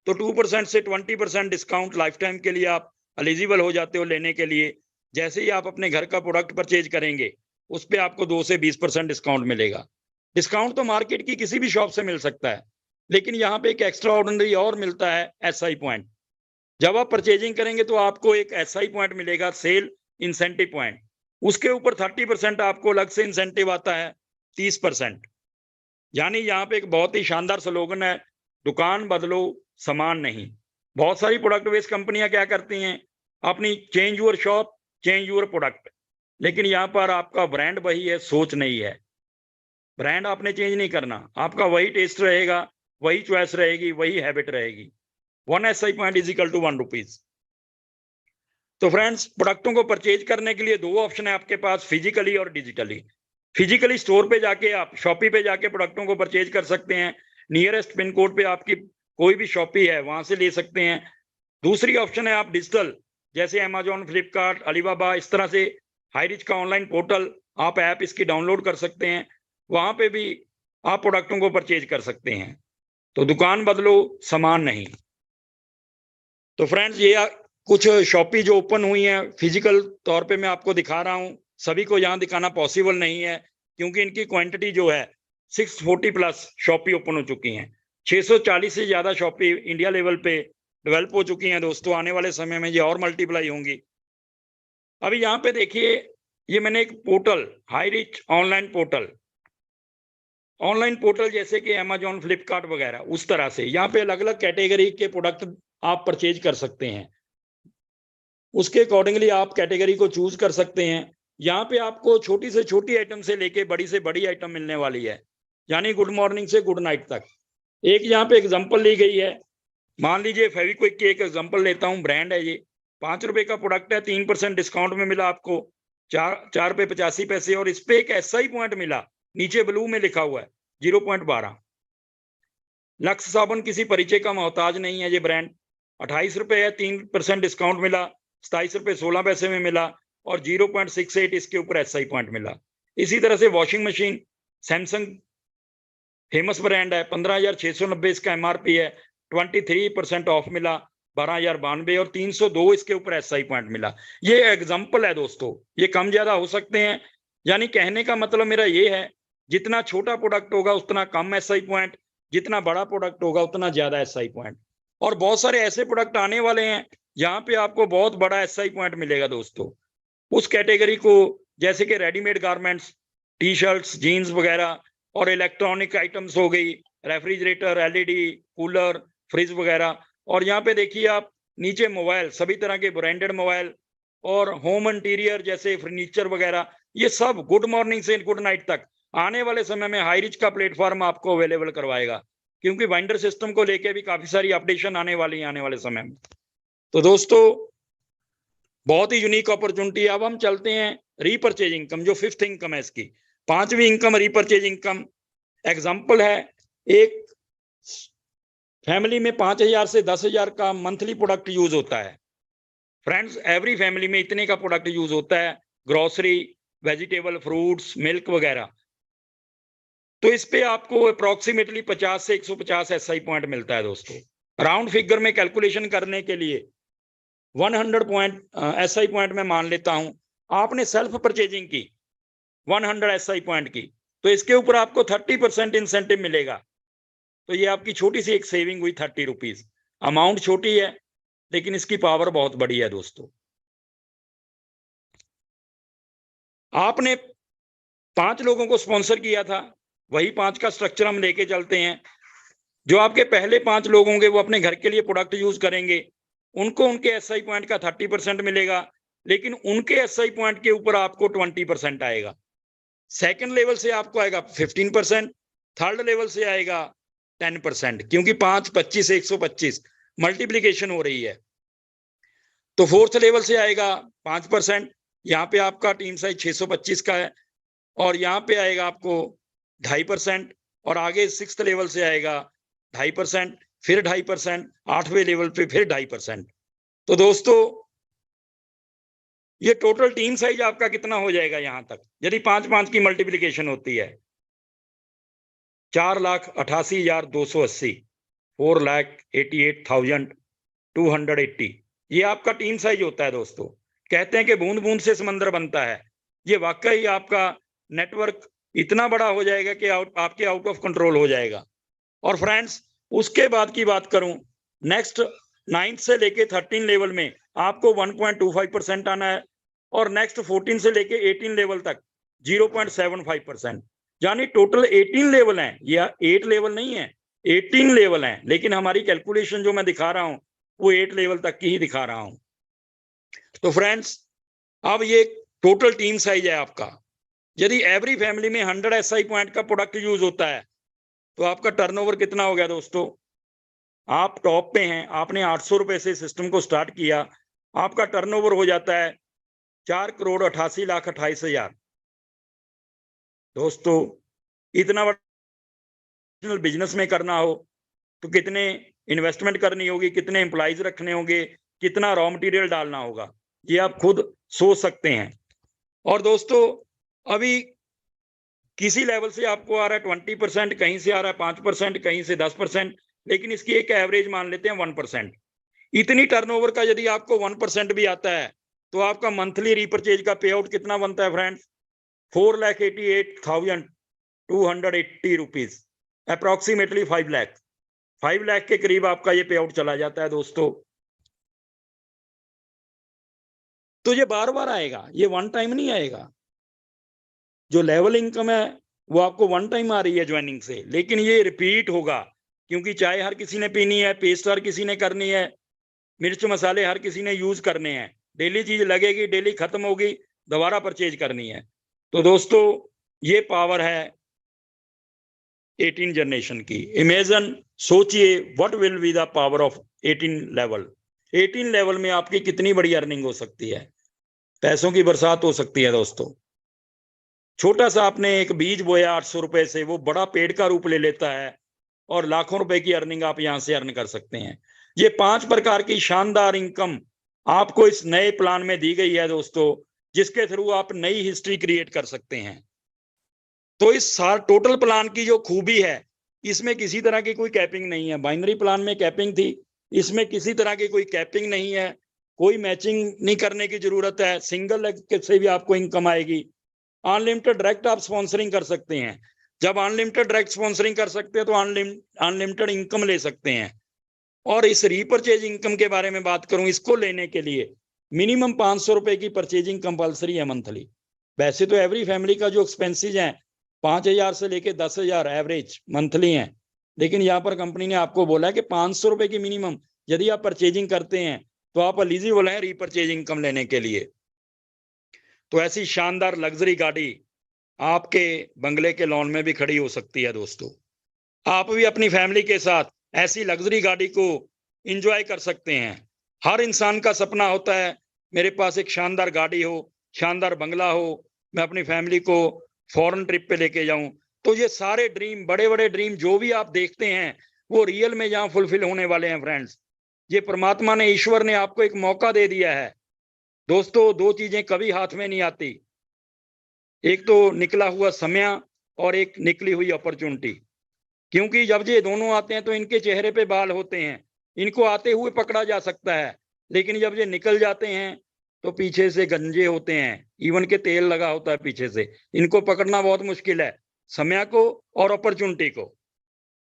तो 2% से 20% डिस्काउंट लाइफ टाइम के लिए आप एलिजिबल हो जाते हो लेने के लिए। जैसे ही आप अपने घर का प्रोडक्ट परचेज करेंगे उस पर आपको 2 से 20% डिस्काउंट मिलेगा। डिस्काउंट तो मार्केट की किसी भी शॉप से मिल सकता है, लेकिन यहाँ पे एक एक्स्ट्रा ऑर्डिनरी और मिलता है, SI पॉइंट। जब आप परचेजिंग करेंगे तो आपको एक SI पॉइंट मिलेगा, सेल इंसेंटिव पॉइंट। उसके ऊपर 30% आपको अलग से इंसेंटिव आता है, 30%। यानी यहाँ पे एक बहुत ही शानदार स्लोगन है, दुकान बदलो सामान नहीं। बहुत सारी प्रोडक्ट बेस्ड कंपनियां क्या करती हैं, अपनी change your shop change your product, लेकिन यहाँ पर आपका ब्रांड वही है, सोच नहीं है। ब्रांड आपने चेंज नहीं करना, आपका वही टेस्ट रहेगा, वही चॉइस रहेगी, वही हैबिट रहेगी। 1 SI point is equal to 1 rupees. तो फ्रेंड्स, प्रोडक्टों को परचेज करने के लिए 2 ऑप्शन है आपके पास, फिजिकली और डिजिटली। फिजिकली स्टोर पे जाके, आप शॉपी पे जाके प्रोडक्टों को परचेज कर सकते हैं। नियरेस्ट पिन कोड पे आपकी कोई भी शॉपी है वहां से ले सकते हैं। दूसरी ऑप्शन है आप डिजिटल, जैसे अमेजॉन, फ्लिपकार्ट, अलीबाबा, इस तरह से हाईरिच का ऑनलाइन पोर्टल, आप ऐप इसकी डाउनलोड कर सकते हैं, वहां पे भी आप प्रोडक्टों को परचेज कर सकते हैं। तो दुकान बदलो सामान नहीं। तो फ्रेंड्स, ये कुछ शॉपी जो ओपन हुई हैं फिजिकल तौर पे मैं आपको दिखा रहा हूँ। सभी को यहाँ दिखाना पॉसिबल नहीं है, क्योंकि इनकी क्वांटिटी जो है 640 प्लस शॉपी ओपन हो चुकी हैं। 640 से ज्यादा शॉपी इंडिया लेवल पे डेवलप हो चुकी हैं दोस्तों। आने वाले समय में ये और मल्टीप्लाई होंगी। अभी यहाँ पे देखिए, ये मैंने एक portal, high rich online portal जैसे कि अमेजॉन, फ्लिपकार्ट वगैरह, उस तरह से यहाँ पे अलग अलग कैटेगरी के प्रोडक्ट आप परचेज कर सकते हैं। उसके अकॉर्डिंगली आप कैटेगरी को चूज कर सकते हैं। यहाँ पे आपको छोटी से छोटी आइटम से लेके बड़ी से बड़ी आइटम मिलने वाली है, यानी गुड मॉर्निंग से गुड नाइट तक। एक यहाँ पे एग्जांपल ली गई है, मान लीजिए फेविक्विक की एक एग्जांपल लेता हूँ, ब्रांड है ये, 5 रुपए का प्रोडक्ट है, 3% डिस्काउंट में मिला आपको, 4 रुपए 85 पैसे, और इस पे एक SI पॉइंट मिला, नीचे ब्लू में लिखा हुआ है 0.12। लक्स साबुन किसी परिचय का मोहताज नहीं है, ये ब्रांड 28 रुपए है, 3% डिस्काउंट मिला, 27 रुपए 16 पैसे में मिला, और 0.68 इसके ऊपर SI पॉइंट मिला। इसी तरह से washing machine Samsung famous brand है, 15,690 इसका MRP है, 23% ऑफ मिला, 12,092, और 302 इसके ऊपर SI पॉइंट मिला। ये एग्जाम्पल है दोस्तों, ये कम ज्यादा हो सकते हैं। यानी कहने का मतलब मेरा ये है, जितना छोटा प्रोडक्ट होगा उतना कम SI पॉइंट, जितना बड़ा प्रोडक्ट होगा उतना ज्यादा SI पॉइंट। और बहुत सारे ऐसे प्रोडक्ट आने वाले हैं जहां पे आपको बहुत बड़ा SI पॉइंट मिलेगा दोस्तों। उस कैटेगरी को, जैसे कि readymade garments, T shirts, jeans वगैरह, और इलेक्ट्रॉनिक आइटम्स हो गई, रेफ्रिजरेटर, LED, कूलर, फ्रिज वगैरह। और यहाँ पे देखिए आप नीचे मोबाइल, सभी तरह के ब्रांडेड मोबाइल, और होम इंटीरियर जैसे फर्नीचर वगैरह, ये सब गुड मॉर्निंग से गुड नाइट तक आने वाले समय में हाई रिच का प्लेटफॉर्म आपको अवेलेबल करवाएगा, क्योंकि बाइंडर सिस्टम को लेके भी काफी सारी अपडेशन आने वाली है आने वाले समय में। तो दोस्तों बहुत ही यूनिक अपॉर्चुनिटी। अब हम चलते हैं रीपर्चेज इनकम, जो 5th इनकम है इसकी, 5वीं इनकम रीपर्चेज इनकम। एग्जाम्पल है, एक फैमिली में 5,000 से 10,000 का मंथली प्रोडक्ट यूज होता है। फ्रेंड्स, एवरी फैमिली में इतने का प्रोडक्ट यूज होता है, ग्रोसरी, वेजिटेबल, फ्रूट्स, मिल्क वगैरह। तो इस पे आपको अप्रोक्सीमेटली 50 से 150 SI पॉइंट मिलता है दोस्तों। राउंड फिगर में कैलकुलेशन करने के लिए 100 पॉइंट SI पॉइंट में मान लेता हूं, आपने सेल्फ परचेजिंग की 100 SI पॉइंट की, तो इसके ऊपर आपको 30% इंसेंटिव मिलेगा। तो ये आपकी छोटी सी एक सेविंग हुई 30 रुपीज। अमाउंट छोटी है लेकिन इसकी पावर बहुत बड़ी है दोस्तों। आपने 5 लोगों को स्पॉन्सर किया था, वही 5 का स्ट्रक्चर हम लेके चलते हैं। जो आपके पहले 5 लोग होंगे वो अपने घर के लिए प्रोडक्ट यूज करेंगे, उनको उनके SI पॉइंट का 30% मिलेगा, लेकिन उनके SI पॉइंट के ऊपर आपको 20% आएगा। सेकंड लेवल से आपको आएगा 15%, थर्ड लेवल से आएगा 10%, क्योंकि 5, 25 से 125 मल्टीप्लीकेशन हो रही है। तो फोर्थ लेवल से आएगा 5%, यहाँ पे आपका टीम साइज 625 का है, और यहाँ पे आएगा आपको 2.5%, और आगे 6th लेवल से आएगा 2.5%, फिर 2.5%, 8वें लेवल पे फिर 2.5%। तो दोस्तों ये टोटल टीम साइज आपका कितना हो जाएगा यहां तक, यदि 5-5 की मल्टीप्लीकेशन होती है? 4,88,280, 4,88,280, ये आपका टीम साइज होता है दोस्तों। कहते हैं कि बूंद बूंद से समंदर बनता है। ये वाकई आपका नेटवर्क इतना बड़ा हो जाएगा कि आपके आउट ऑफ कंट्रोल हो जाएगा। और फ्रेंड्स, उसके बाद की बात करूं, नेक्स्ट 9th से लेके 13 लेवल में आपको 1.25% आना है, और नेक्स्ट 14 से लेके 18 लेवल तक 0.75%। यानी टोटल 18 लेवल हैं, या 8 लेवल नहीं है, 18 लेवल हैं। लेकिन हमारी कैलकुलेशन जो मैं दिखा रहा हूं वो 8 लेवल तक की ही दिखा रहा हूं। तो फ्रेंड्स, अब ये टोटल टीम साइज है आपका। यदि एवरी फैमिली में 100 SI पॉइंट का प्रोडक्ट यूज होता है तो आपका टर्नओवर कितना हो गया दोस्तों? आप टॉप पे हैं, आपने 800 रुपए से सिस्टम को स्टार्ट किया, आपका टर्नओवर हो जाता है 4,88,28,000। दोस्तों, इतना बड़ा बिजनेस में करना हो तो कितने इन्वेस्टमेंट करनी होगी, कितने एम्प्लॉइज रखने होंगे, कितना रॉ मटेरियल डालना होगा, ये आप खुद सोच सकते हैं। और दोस्तों, अभी किसी लेवल से आपको आ रहा है 20%, कहीं से आ रहा है 5%, कहीं से 10%, लेकिन इसकी एक एवरेज मान लेते हैं 1%। इतनी टर्नओवर का यदि आपको 1% भी आता है तो आपका मंथली रीपरचेज का पे आउट कितना बनता है फ्रेंड्स? 4,88,280 रुपीज, अप्रोक्सीमेटली 5 लाख के करीब आपका ये पे आउट चला जाता है दोस्तों। तो ये बार बार आएगा, ये वन टाइम नहीं आएगा। जो लेवल इनकम है वो आपको वन टाइम आ रही है ज्वाइनिंग से, लेकिन ये रिपीट होगा, क्योंकि चाय हर किसी ने पीनी है, पेस्ट हर किसी ने करनी है, मिर्च मसाले हर किसी ने यूज करने हैं, डेली चीज लगेगी, डेली खत्म होगी, दोबारा परचेज करनी है। तो दोस्तों ये पावर है 18 जनरेशन की। इमेजिन, सोचिए what will be the power of 18 level. 18 level में आपकी कितनी बड़ी अर्निंग हो सकती है, पैसों की बरसात हो सकती है दोस्तों। छोटा सा आपने एक बीज बोया 800 रुपए से, वो बड़ा पेड़ का रूप ले लेता है और लाखों रुपए की अर्निंग आप यहां से अर्न कर सकते हैं। ये 5 प्रकार की शानदार इनकम आपको इस नए प्लान में दी गई है दोस्तों, जिसके थ्रू आप नई हिस्ट्री क्रिएट कर सकते हैं। तो इस टोटल प्लान की जो खूबी है, इसमें किसी तरह की कोई कैपिंग नहीं है। बाइनरी प्लान में कैपिंग थी, इसमें किसी तरह की कोई कैपिंग नहीं है, कोई मैचिंग नहीं करने की जरूरत है, सिंगल लेग से भी आपको इनकम आएगी। अनलिमिटेड डायरेक्ट आप स्पॉन्सरिंग कर सकते हैं। जब अनलिमिटेड डायरेक्ट स्पॉन्सरिंग कर सकते हैं तो अनलिमिटेड इनकम ले सकते हैं। और इस रीपरचेज इनकम के बारे में बात करूं, इसको लेने के लिए मिनिमम 500 रुपए की परचेजिंग कंपलसरी है मंथली। वैसे तो एवरी फैमिली का जो एक्सपेंसेस हैं 5,000 से लेके 10,000 एवरेज मंथली हैं, लेकिन यहाँ पर कंपनी ने आपको बोला है कि 500 रुपए की मिनिमम यदि आप परचेजिंग करते हैं तो आप एलिजिबल हैं रीपरचेज इनकम लेने के लिए। तो ऐसी शानदार लग्जरी गाड़ी आपके बंगले के लॉन में भी खड़ी हो सकती है दोस्तों। आप भी अपनी फैमिली के साथ ऐसी लग्जरी गाड़ी को एंजॉय कर सकते हैं। हर इंसान का सपना होता है मेरे पास एक शानदार गाड़ी हो, शानदार बंगला हो, मैं अपनी फैमिली को फॉरेन ट्रिप पे लेके जाऊं। तो ये सारे ड्रीम, बड़े बड़े ड्रीम जो भी आप देखते हैं वो रियल में यहाँ फुलफिल होने वाले हैं फ्रेंड्स। ये परमात्मा ने, ईश्वर ने आपको एक मौका दे दिया है दोस्तों। 2 चीजें कभी हाथ में नहीं आती, एक तो निकला हुआ समय और एक निकली हुई अपॉर्चुनिटी। क्योंकि जब ये दोनों आते हैं तो इनके चेहरे पे बाल होते हैं, इनको आते हुए पकड़ा जा सकता है, लेकिन जब ये निकल जाते हैं तो पीछे से गंजे होते हैं, इवन के तेल लगा होता है पीछे से, इनको पकड़ना बहुत मुश्किल है, समय को और अपॉर्चुनिटी को।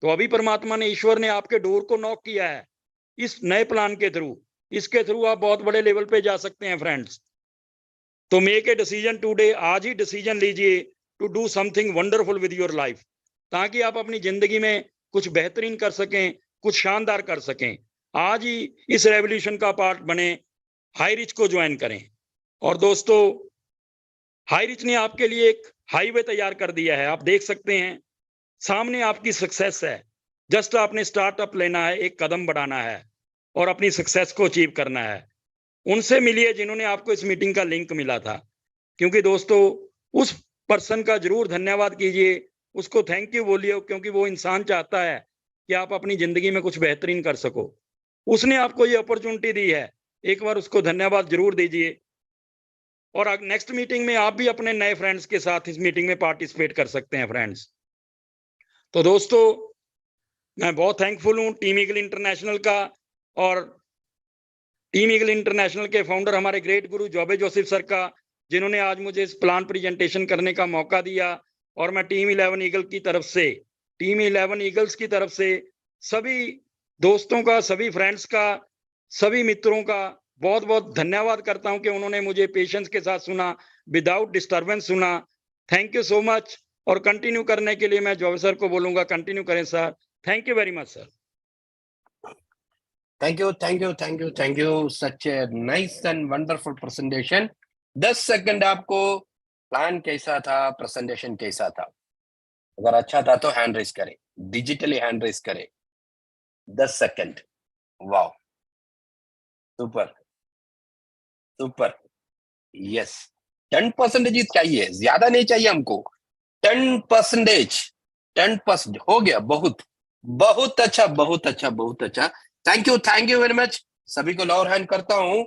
तो अभी परमात्मा ने, ईश्वर ने आपके डोर को नॉक किया है इस नए प्लान के थ्रू। इसके थ्रू आप बहुत बड़े लेवल पे जा सकते हैं फ्रेंड्स। तो मेक ए डिसीजन टुडे, आज ही डिसीजन लीजिए to do something wonderful with your life, ताकि आप अपनी जिंदगी में कुछ बेहतरीन कर सकें, कुछ शानदार कर सकें। आज ही इस रेवोल्यूशन का पार्ट बने, हाई रिच को ज्वाइन करें। और दोस्तों हाई रिच ने आपके लिए एक हाईवे तैयार कर दिया है, आप देख सकते हैं सामने आपकी सक्सेस है। जस्ट आपने स्टार्टअप लेना है, एक कदम बढ़ाना है और अपनी सक्सेस को अचीव करना है। उनसे मिलिए जिन्होंने आपको इस मीटिंग का लिंक मिला था, क्योंकि दोस्तों उस पर्सन का जरूर धन्यवाद कीजिए, उसको थैंक यू बोलिए, क्योंकि वो इंसान चाहता है कि आप अपनी जिंदगी में कुछ बेहतरीन कर सको। उसने आपको ये अपॉर्चुनिटी दी है, एक बार उसको धन्यवाद जरूर दीजिए। और नेक्स्ट मीटिंग में आप भी अपने नए फ्रेंड्स के साथ इस मीटिंग में पार्टिसिपेट कर सकते हैं फ्रेंड्स। तो दोस्तों मैं बहुत थैंकफुल हूँ टीम ईगल इंटरनेशनल का, और टीम ईगल इंटरनेशनल के फाउंडर हमारे ग्रेट गुरु जॉबे जोसेफ सर का, जिन्होंने आज मुझे इस प्लान प्रेजेंटेशन करने का मौका दिया। और मैं टीम 11 ईगल की तरफ से, टीम 11 ईगल्स की तरफ से सभी दोस्तों का, सभी फ्रेंड्स का, सभी मित्रों का बहुत बहुत धन्यवाद करता हूं कि उन्होंने मुझे पेशेंस के साथ सुना, विदाउट डिस्टर्बेंस सुना। Thank you so much. और कंटिन्यू करने के लिए मैं जॉबे सर को बोलूंगा, कंटिन्यू करें sir. Thank you very much sir. Thank you, thank you, thank you, thank you. Such a nice and wonderful presentation. 10 second आपको प्लान कैसा था, प्रेजेंटेशन कैसा था? अगर अच्छा था तो हैंड रेस करें, डिजिटली हैंड रेस करें। 10 second. Wow, super super. Yes, 10% चाहिए, ज्यादा नहीं चाहिए हमको। 10%, 10% हो गया, बहुत बहुत अच्छा, बहुत अच्छा, बहुत अच्छा। Thank you very much. सभी को लोअर हैंड करता हूं।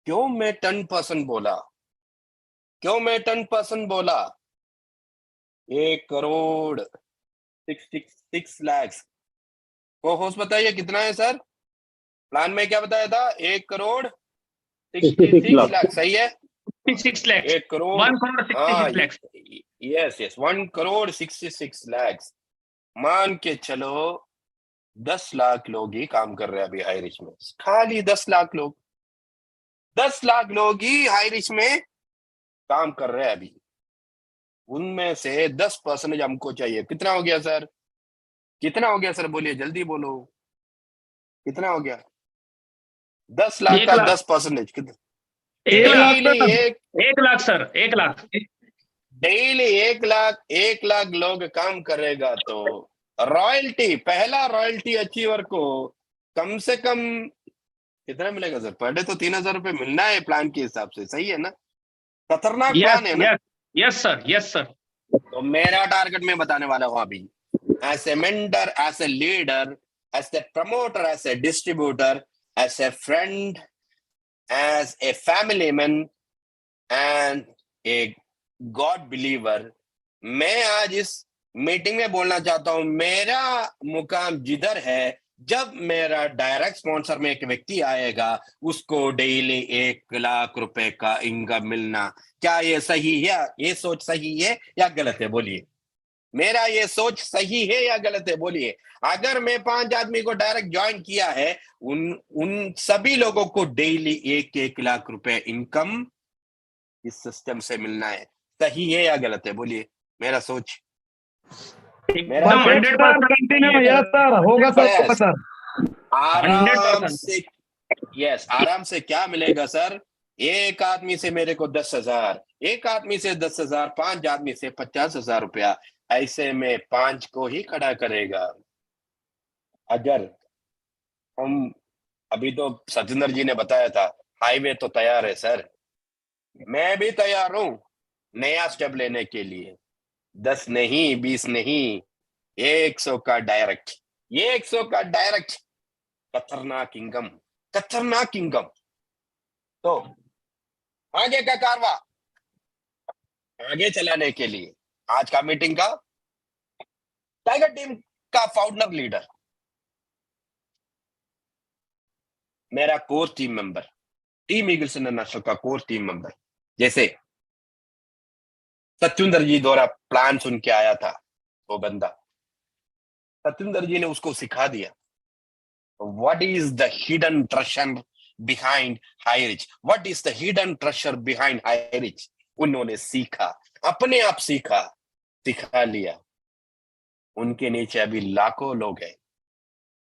क्यों मैं 10% बोला, क्यों मैं 10% बोला? 1,66,6 को होस्ट बताइए कितना है सर? प्लान में क्या बताया था? 1,66,6 लाख, सही है? 66 लाख, 1 करोड़, 1,66 लाख। यस, 1,66 लाख। मान के चलो 10 लाख लोग ही काम कर रहे हैं अभी हाई रिच में, खाली 10 लाख लोग। 10 लाख लोग ही हाई रिच में काम कर रहे हैं अभी, उनमें से 10% हमको चाहिए। कितना हो गया सर? कितना हो गया सर? बोलिए, जल्दी बोलो, कितना हो गया? 10 लाख 1 का लाख 10% कितना? 1 लाख डेली एक 1 लाख सर 1 लाख डेली 1 लाख लोग काम करेगा तो रॉयल्टी, पहला रॉयल्टी अचीवर को कम से कम कितना मिलेगा सर? पर डे तो 3,000 रुपए मिलना है प्लान के हिसाब से, सही है ना? खतरनाक यस प्लान है ना? Yes yes sir yes sir तो मेरा टारगेट मैं बताने वाला हूं अभी। As a mentor, as a leader, as a promoter, as a distributor, as a friend, as a family man and a God believer, मैं आज इस मीटिंग में बोलना चाहता हूं, मेरा मुकाम जिधर है, जब मेरा डायरेक्ट स्पॉन्सर में एक व्यक्ति आएगा, उसको डेली 1 लाख रुपए का इनकम मिलना, क्या ये सही है? ये सोच सही है या गलत है? बोलिए, मेरा ये सोच सही है या गलत है? बोलिए। अगर मैं 5 आदमी को डायरेक्ट ज्वाइन किया है, उन सभी लोगों को डेली 1-1 लाख रुपए इनकम इस सिस्टम से मिलना है, सही है या गलत है? बोलिए, मेरा सोच, मेरा एकदम सोच 100% कंटिन्यू, यस सर, होगा सर, होगा सर। आराम 100%। से, यस, आराम से क्या मिलेगा सर? एक आदमी से मेरे को 10,000, एक आदमी से 10,000, 5 आदमी से 50,000 रुपया, ऐसे में 5 को ही खड़ा करेगा। अगर हम, अभी तो सतेंद्र जी ने बताया था हाईवे तो तैयार है सर, मैं भी तैयार हूं नया स्टेप लेने के लिए। 10 नहीं, 20 नहीं, 100 का डायरेक्ट, 100 का डायरेक्ट, खतरनाक इनकम, खतरनाक इनकम। तो आगे का कारवा आगे चलाने के लिए आज का मीटिंग का टाइगर टीम का फाउंडर लीडर, मेरा core team member, team eagles international का कोर टीम मेंबर, जैसे सत्येंद्र जी द्वारा प्लान सुन के आया था वो बंदा, सत्येंद्र जी ने उसको सिखा दिया what is the hidden treasure behind high rich, what is the hidden treasure behind high rich. उन्होंने सीखा, अपने आप सीखा, सिखा लिया। उनके नीचे अभी लाखों लोग हैं,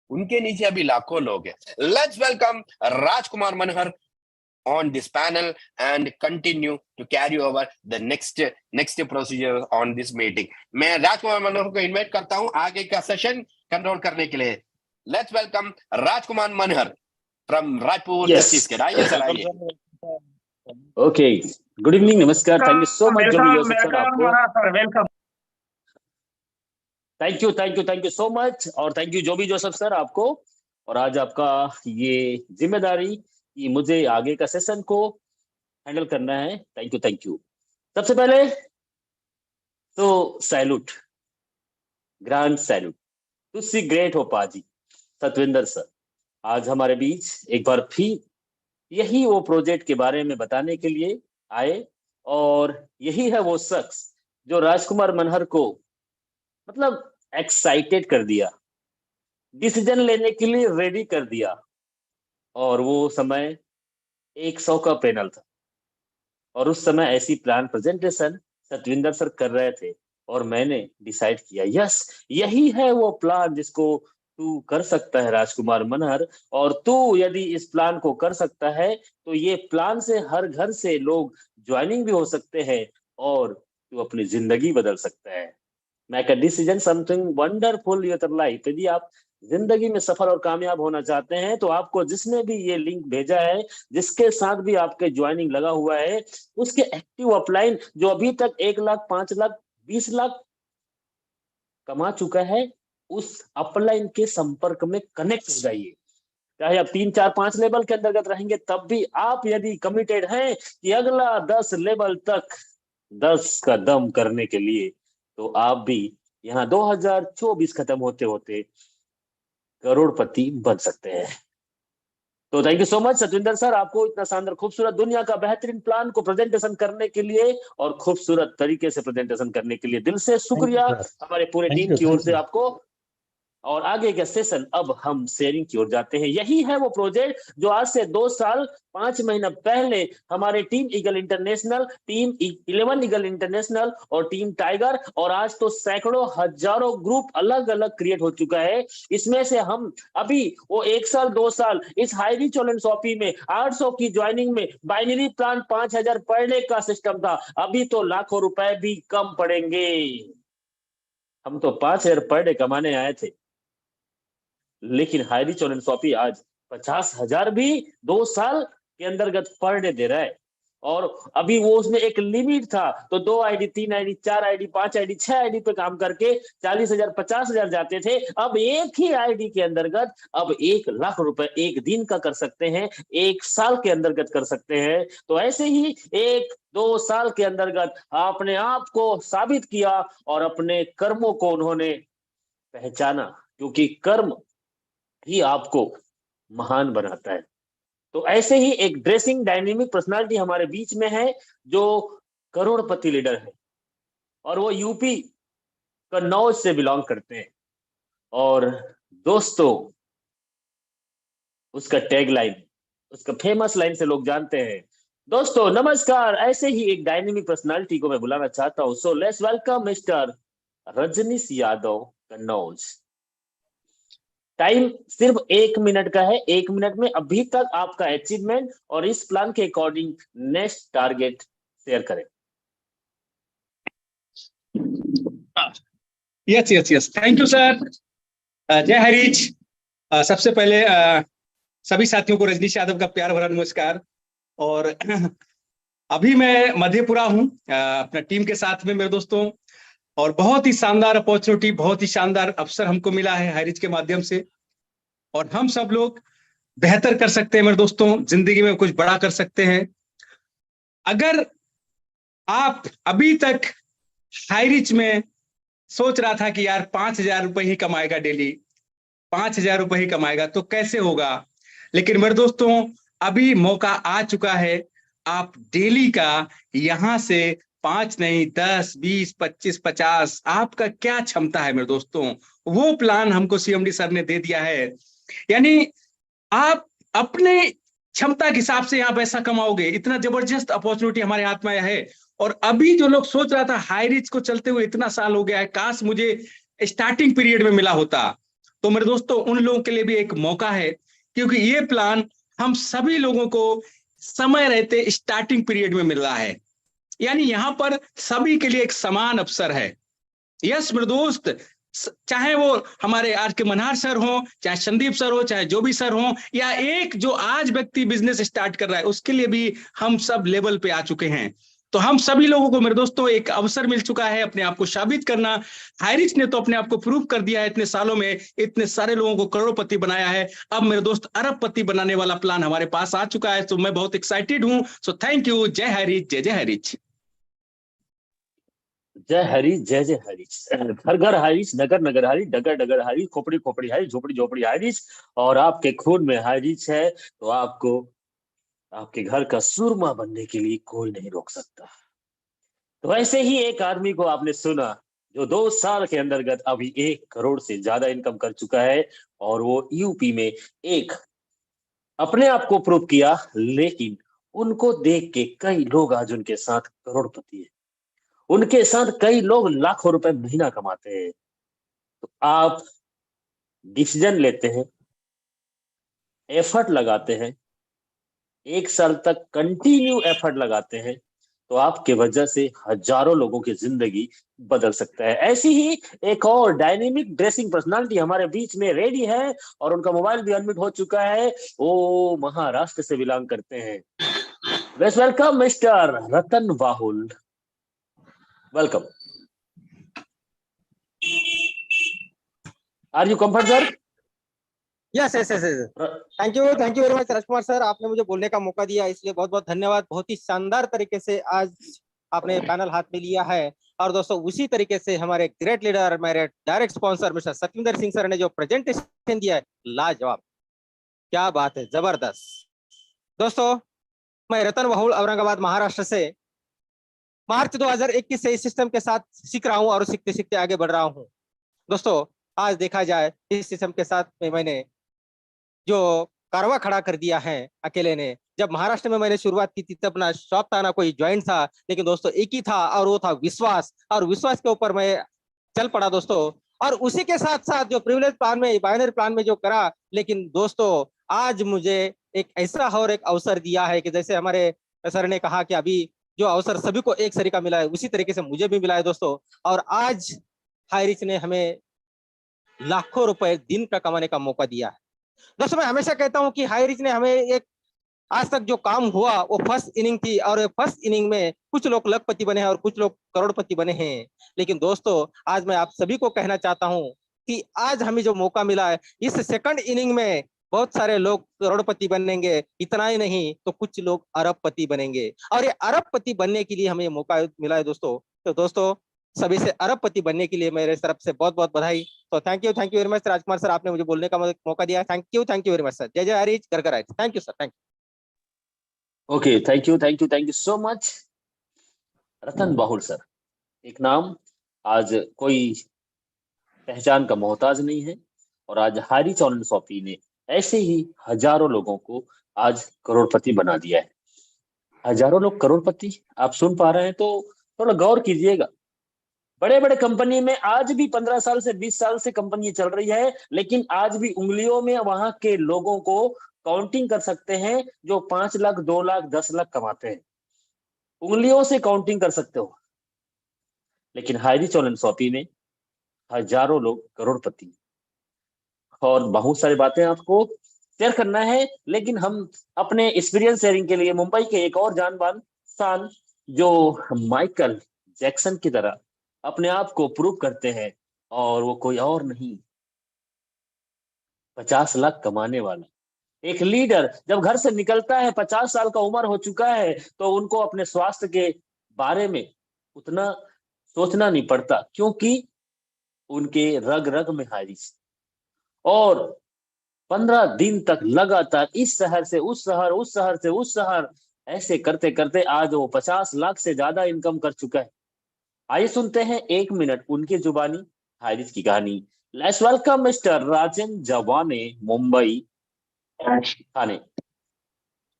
उनके नीचे अभी लाखों लोग हैं। Let's welcome Rajkumar Manhar on this panel and continue to carry over the next procedure on this meeting. मैं राजकुमार मनोहर को इनवाइट करता हूं आगे का सेशन कंट्रोल करने के लिए। Let's welcome Rajkumar Manohar from Raipur, Chhattisgarh. आइए सर, आइए। ओके, गुड इवनिंग, नमस्कार, thank you so much Jobi Joseph sir आपको। Welcome. Thank you so much, और thank you Jobi Joseph sir आपको। और आज आपका ये जिम्मेदारी कि मुझे आगे का सेशन को हैंडल करना है। Thank you. सबसे पहले तो salute, grand salute to the great हो पाजी सतविंदर सर, आज हमारे बीच एक बार फिर यही वो प्रोजेक्ट के बारे में बताने के लिए आए, और यही है वो शख्स जो राजकुमार मनहर को मतलब एक्साइटेड कर दिया, डिसीजन लेने के लिए रेडी कर दिया। और वो समय 100 का पैनल था, और उस समय ऐसी प्लान प्रेजेंटेशन सतविंदर सर कर रहे थे, और मैंने डिसाइड किया यस, यही है वो प्लान जिसको तू कर सकता है राजकुमार मनहर, और तू यदि इस प्लान को कर सकता है तो ये प्लान से हर घर से लोग ज्वाइनिंग भी हो सकते हैं, और तू अपनी जिंदगी बदल सकता है। Make a decision something wonderful your life. यदि आप जिंदगी में सफल और कामयाब होना चाहते हैं तो आपको जिसने भी ये लिंक भेजा है, जिसके साथ भी आपके ज्वाइनिंग लगा हुआ है, उसके एक्टिव अपलाइन जो अभी तक 1 लाख, 5 लाख, 20 लाख कमा चुका है, उस अपलाइन के संपर्क में कनेक्ट हो जाइए। चाहे आप 3, 4, 5 लेवल के अंतर्गत रहेंगे, तब भी आप यदि कमिटेड हैं कि अगला 10 लेवल तक 10 का दम करने के लिए, तो आप भी यहाँ 2024 खत्म होते होते करोड़पति बन सकते हैं। तो thank you so much Satwinder sir, आपको इतना शानदार खूबसूरत दुनिया का बेहतरीन प्लान को प्रेजेंटेशन करने के लिए और खूबसूरत तरीके से प्रेजेंटेशन करने के लिए दिल से शुक्रिया हमारे पूरे टीम की ओर से आपको। और आगे का सेशन अब हम शेयरिंग की ओर जाते हैं। यही है वो प्रोजेक्ट जो आज से 2 साल 5 महीना पहले हमारे team eagle international, team 11 eagle international और टीम टाइगर, और आज तो सैकड़ों हजारों ग्रुप अलग अलग क्रिएट हो चुका है। इसमें से हम अभी वो 1 साल 2 साल इस हाई रिच ऑनलाइन शॉपिंग में 800 की ज्वाइनिंग में बाइनरी प्लान 5000 पर डे का सिस्टम था, अभी तो लाखों रुपए भी कम पड़ेंगे। हम तो 5000 पर डे कमाने आए थे, लेकिन हाई रिच ऑनलाइन शॉपिंग आज 50,000 भी 2 साल के अंतर्गत पर डे दे रहा है। और अभी वो उसमें एक लिमिट था, तो 2 ID 3 ID 4 ID 5 ID 6 ID पे काम करके 40,000 50,000 जाते थे। अब एक ही आईडी के अंतर्गत अब 1 लाख रुपए एक दिन का कर सकते हैं, 1 साल के अंतर्गत कर सकते हैं। तो ऐसे ही 1-2 साल के अंतर्गत अपने आप को साबित किया और अपने कर्मों को उन्होंने पहचाना, क्योंकि कर्म ही आपको महान बनाता है। तो ऐसे ही एक ड्रेसिंग डायनेमिक पर्सनालिटी हमारे बीच में है जो करोड़पति लीडर है, और वो यूपी कन्नौज से बिलोंग करते हैं। और दोस्तों, उसका टैग लाइन, उसका फेमस लाइन से लोग जानते हैं। दोस्तों नमस्कार, ऐसे ही एक डायनेमिक पर्सनालिटी को मैं बुलाना चाहता हूं। So let's welcome mister Rajneesh Yadav Kannauj. Time सिर्फ 1 मिनट का है। 1 मिनट में अभी तक आपका अचीवमेंट और इस प्लान के अकॉर्डिंग नेक्स्ट टारगेट शेयर करें। Yes thank you sir. जय हरीश। सबसे पहले सभी साथियों को रजनीश यादव का प्यार भरा नमस्कार। और अभी मैं मधेपुरा हूँ अपना टीम के साथ में मेरे दोस्तों, और बहुत ही शानदार अपॉर्चुनिटी, बहुत ही शानदार अवसर हमको मिला है हाईरिच के माध्यम से, और हम सब लोग बेहतर कर सकते हैं मेरे दोस्तों, जिंदगी में कुछ बड़ा कर सकते हैं। अगर आप अभी तक हाईरिच में सोच रहा था कि यार 5,000 रुपए ही कमाएगा डेली, 5,000 रुपए ही कमाएगा तो कैसे होगा, लेकिन मेरे दोस्तों अभी मौका आ चुका है। आप डेली का यहां से 5 नहीं 10 20 25 50, आपका क्या क्षमता है मेरे दोस्तों, वो प्लान हमको सीएमडी सर ने दे दिया है। यानी आप अपने क्षमता के हिसाब से यहाँ पैसा कमाओगे। इतना जबरदस्त अपॉर्चुनिटी हमारे हाथ में आया है। और अभी जो लोग सोच रहा था हाईरिच को चलते हुए इतना साल हो गया है, काश मुझे स्टार्टिंग पीरियड में मिला होता, तो मेरे दोस्तों उन लोगों के लिए भी एक मौका है, क्योंकि ये प्लान हम सभी लोगों को समय रहते स्टार्टिंग पीरियड में मिल रहा है। यानी यहाँ पर सभी के लिए एक समान अवसर है। यस मेरे दोस्त, चाहे वो हमारे आज के मनहार सर हो, चाहे संदीप सर हो, चाहे जो भी सर हो, या एक जो आज व्यक्ति बिजनेस स्टार्ट कर रहा है, उसके लिए भी हम सब लेवल पे आ चुके हैं। तो हम सभी लोगों को मेरे दोस्तों एक अवसर मिल चुका है अपने आप को साबित करना। हाईरिच ने तो अपने आप को प्रूव कर दिया है, इतने सालों में इतने सारे लोगों को करोड़पति बनाया है। अब मेरे दोस्त अरबपति बनाने वाला प्लान हमारे पास आ चुका है, तो मैं बहुत एक्साइटेड हूं। So thank you. जय हाईरिच, जय जय हाईरिच। जय हरीश, जय जय हरीश। घर घर हारीश, नगर नगर हारीश, डगर डगर हारीश, खोपड़ी खोपड़ी हारीश, झोपड़ी झोपड़ी हारीश। और आपके खून में हारीश है तो आपको आपके घर का सुरमा बनने के लिए कोई नहीं रोक सकता। तो ऐसे ही एक आदमी को आपने सुना जो 2 साल के अंतर्गत अभी 1 करोड़ से ज्यादा इनकम कर चुका है, और वो यूपी में एक अपने आप को प्रूव किया। लेकिन उनको देख के कई लोग आज उनके साथ करोड़पति है, उनके साथ कई लोग लाखों रुपए महीना कमाते हैं। तो आप डिसीजन लेते हैं, एफर्ट लगाते हैं, 1 साल तक कंटिन्यू एफर्ट लगाते हैं, तो आपके वजह से हजारों लोगों की जिंदगी बदल सकता है। ऐसी ही एक और डायनेमिक ड्रेसिंग पर्सनालिटी हमारे बीच में रेडी है, और उनका मोबाइल भी अनम्यूट हो चुका है। वो महाराष्ट्र से बिलोंग करते हैं। Let's welcome mister Ratan Bahul. Welcome. Are you comfort sir? Yes yes yes. Thank you very much Rajkumar sir, आपने मुझे बोलने का मौका दिया, इसलिए बहुत बहुत धन्यवाद। बहुत ही शानदार तरीके से आज आपने पैनल हाथ में लिया है। और दोस्तों उसी तरीके से हमारे ग्रेट लीडर, मेरे direct sponsor mister Satwinder Singh sir ने जो प्रेजेंटेशन दिया है, लाजवाब, क्या बात है, जबरदस्त। दोस्तों मैं रतन बाहुल औरंगाबाद महाराष्ट्र से मार्च 2021 से इस सिस्टम के साथ सीख रहा हूं और सीखते सीखते आगे बढ़ रहा हूं। दोस्तों आज देखा जाए इस सिस्टम के साथ में मैंने जो कारवा खड़ा कर दिया है अकेले ने। जब महाराष्ट्र में मैंने शुरुआत की थी तब अपना शॉप था ना कोई ज्वाइंट था, लेकिन दोस्तों एक ही था और वो था विश्वास, और विश्वास के ऊपर मैं चल पड़ा दोस्तों। और उसी के साथ साथ जो प्रिविलेज प्लान में, बाइनरी प्लान में जो करा, लेकिन दोस्तों आज मुझे एक ऐसा और एक अवसर दिया है कि जैसे हमारे सर ने कहा कि अभी जो अवसर सभी को एक सरी का मिला है, उसी तरीके से मुझे भी मिला है दोस्तों। और आज हाईरिच ने हमें लाखों रुपए दिन का कमाने का मौका दिया है दोस्तों। मैं हमेशा कहता हूं कि हाईरिच ने हमें एक आज तक जो काम हुआ वो फर्स्ट इनिंग थी, और फर्स्ट इनिंग में कुछ लोग लखपति बने हैं और कुछ लोग करोड़पति बने हैं। लेकिन दोस्तों आज मैं आप सभी को कहना चाहता हूं कि आज हमें जो मौका मिला है, इस सेकंड इनिंग में बहुत सारे लोग करोड़पति बनेंगे, इतना ही नहीं तो कुछ लोग अरबपति बनेंगे, और ये अरबपति बनने के लिए हमें मौका मिला है दोस्तों। तो दोस्तों सभी से अरबपति बनने के लिए मेरे तरफ से बहुत बहुत बधाई। तो thank you very much Rajkumar sir, आपने मुझे बोलने का मौका दिया। Thank you very much sir. जय जय हरीश, घर घर। Thank you sir, thank you. Okay, thank you so much Ratan Bahul sir. एक नाम आज कोई पहचान का मोहताज नहीं है, और आज हाईरिच ऑनलाइन शॉपी ने ऐसे ही हजारों लोगों को आज करोड़पति बना दिया है। हजारों लोग करोड़पति, आप सुन पा रहे हैं तो थोड़ा गौर कीजिएगा। बड़े बड़े कंपनी में आज भी 15 साल से 20 साल से कंपनी चल रही है, लेकिन आज भी उंगलियों में वहां के लोगों को काउंटिंग कर सकते हैं जो 5 लाख 2 लाख 10 लाख कमाते हैं, उंगलियों से काउंटिंग कर सकते हो। लेकिन हाईरिच ऑनलाइन शॉपी में हजारों लोग करोड़पति, और बहुत सारी बातें आपको शेयर करना है। लेकिन हम अपने एक्सपीरियंस शेयरिंग के लिए मुंबई के एक और जानबान इंसान जो माइकल जैक्सन की तरह अपने आप को प्रूव करते हैं, और वो कोई और नहीं 50 लाख कमाने वाला एक लीडर जब घर से निकलता है, 50 साल का उम्र हो चुका है, तो उनको अपने स्वास्थ्य के बारे में उतना सोचना नहीं पड़ता, क्योंकि उनके रग रग में हाईरिच। और 15 दिन तक लगातार इस शहर से उस शहर, उस शहर से उस शहर, ऐसे करते करते आज वो 50 लाख से ज्यादा इनकम कर चुका है। आइए सुनते हैं 1 मिनट उनकी जुबानी हाईरिच की कहानी। लेट्स वेलकम मिस्टर राजन जवाने, मुंबई थाने।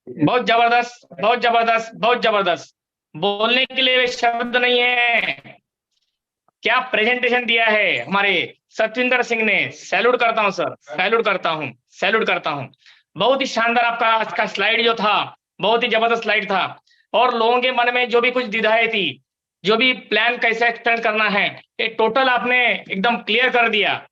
बहुत जबरदस्त, बहुत जबरदस्त, बहुत जबरदस्त। बोलने के लिए शब्द नहीं है। क्या प्रेजेंटेशन दिया है हमारे सतविंदर सिंह ने। सैल्यूट करता हूं सर, सैल्यूट करता हूं, सैल्यूट करता हूं। बहुत ही शानदार आपका आज का स्लाइड जो था, बहुत ही जबरदस्त स्लाइड था, और लोगों के मन में जो भी कुछ द्विधाएं थी, जो भी प्लान कैसे एक्सटेंड करना है, ये टोटल आपने एकदम क्लियर कर दिया।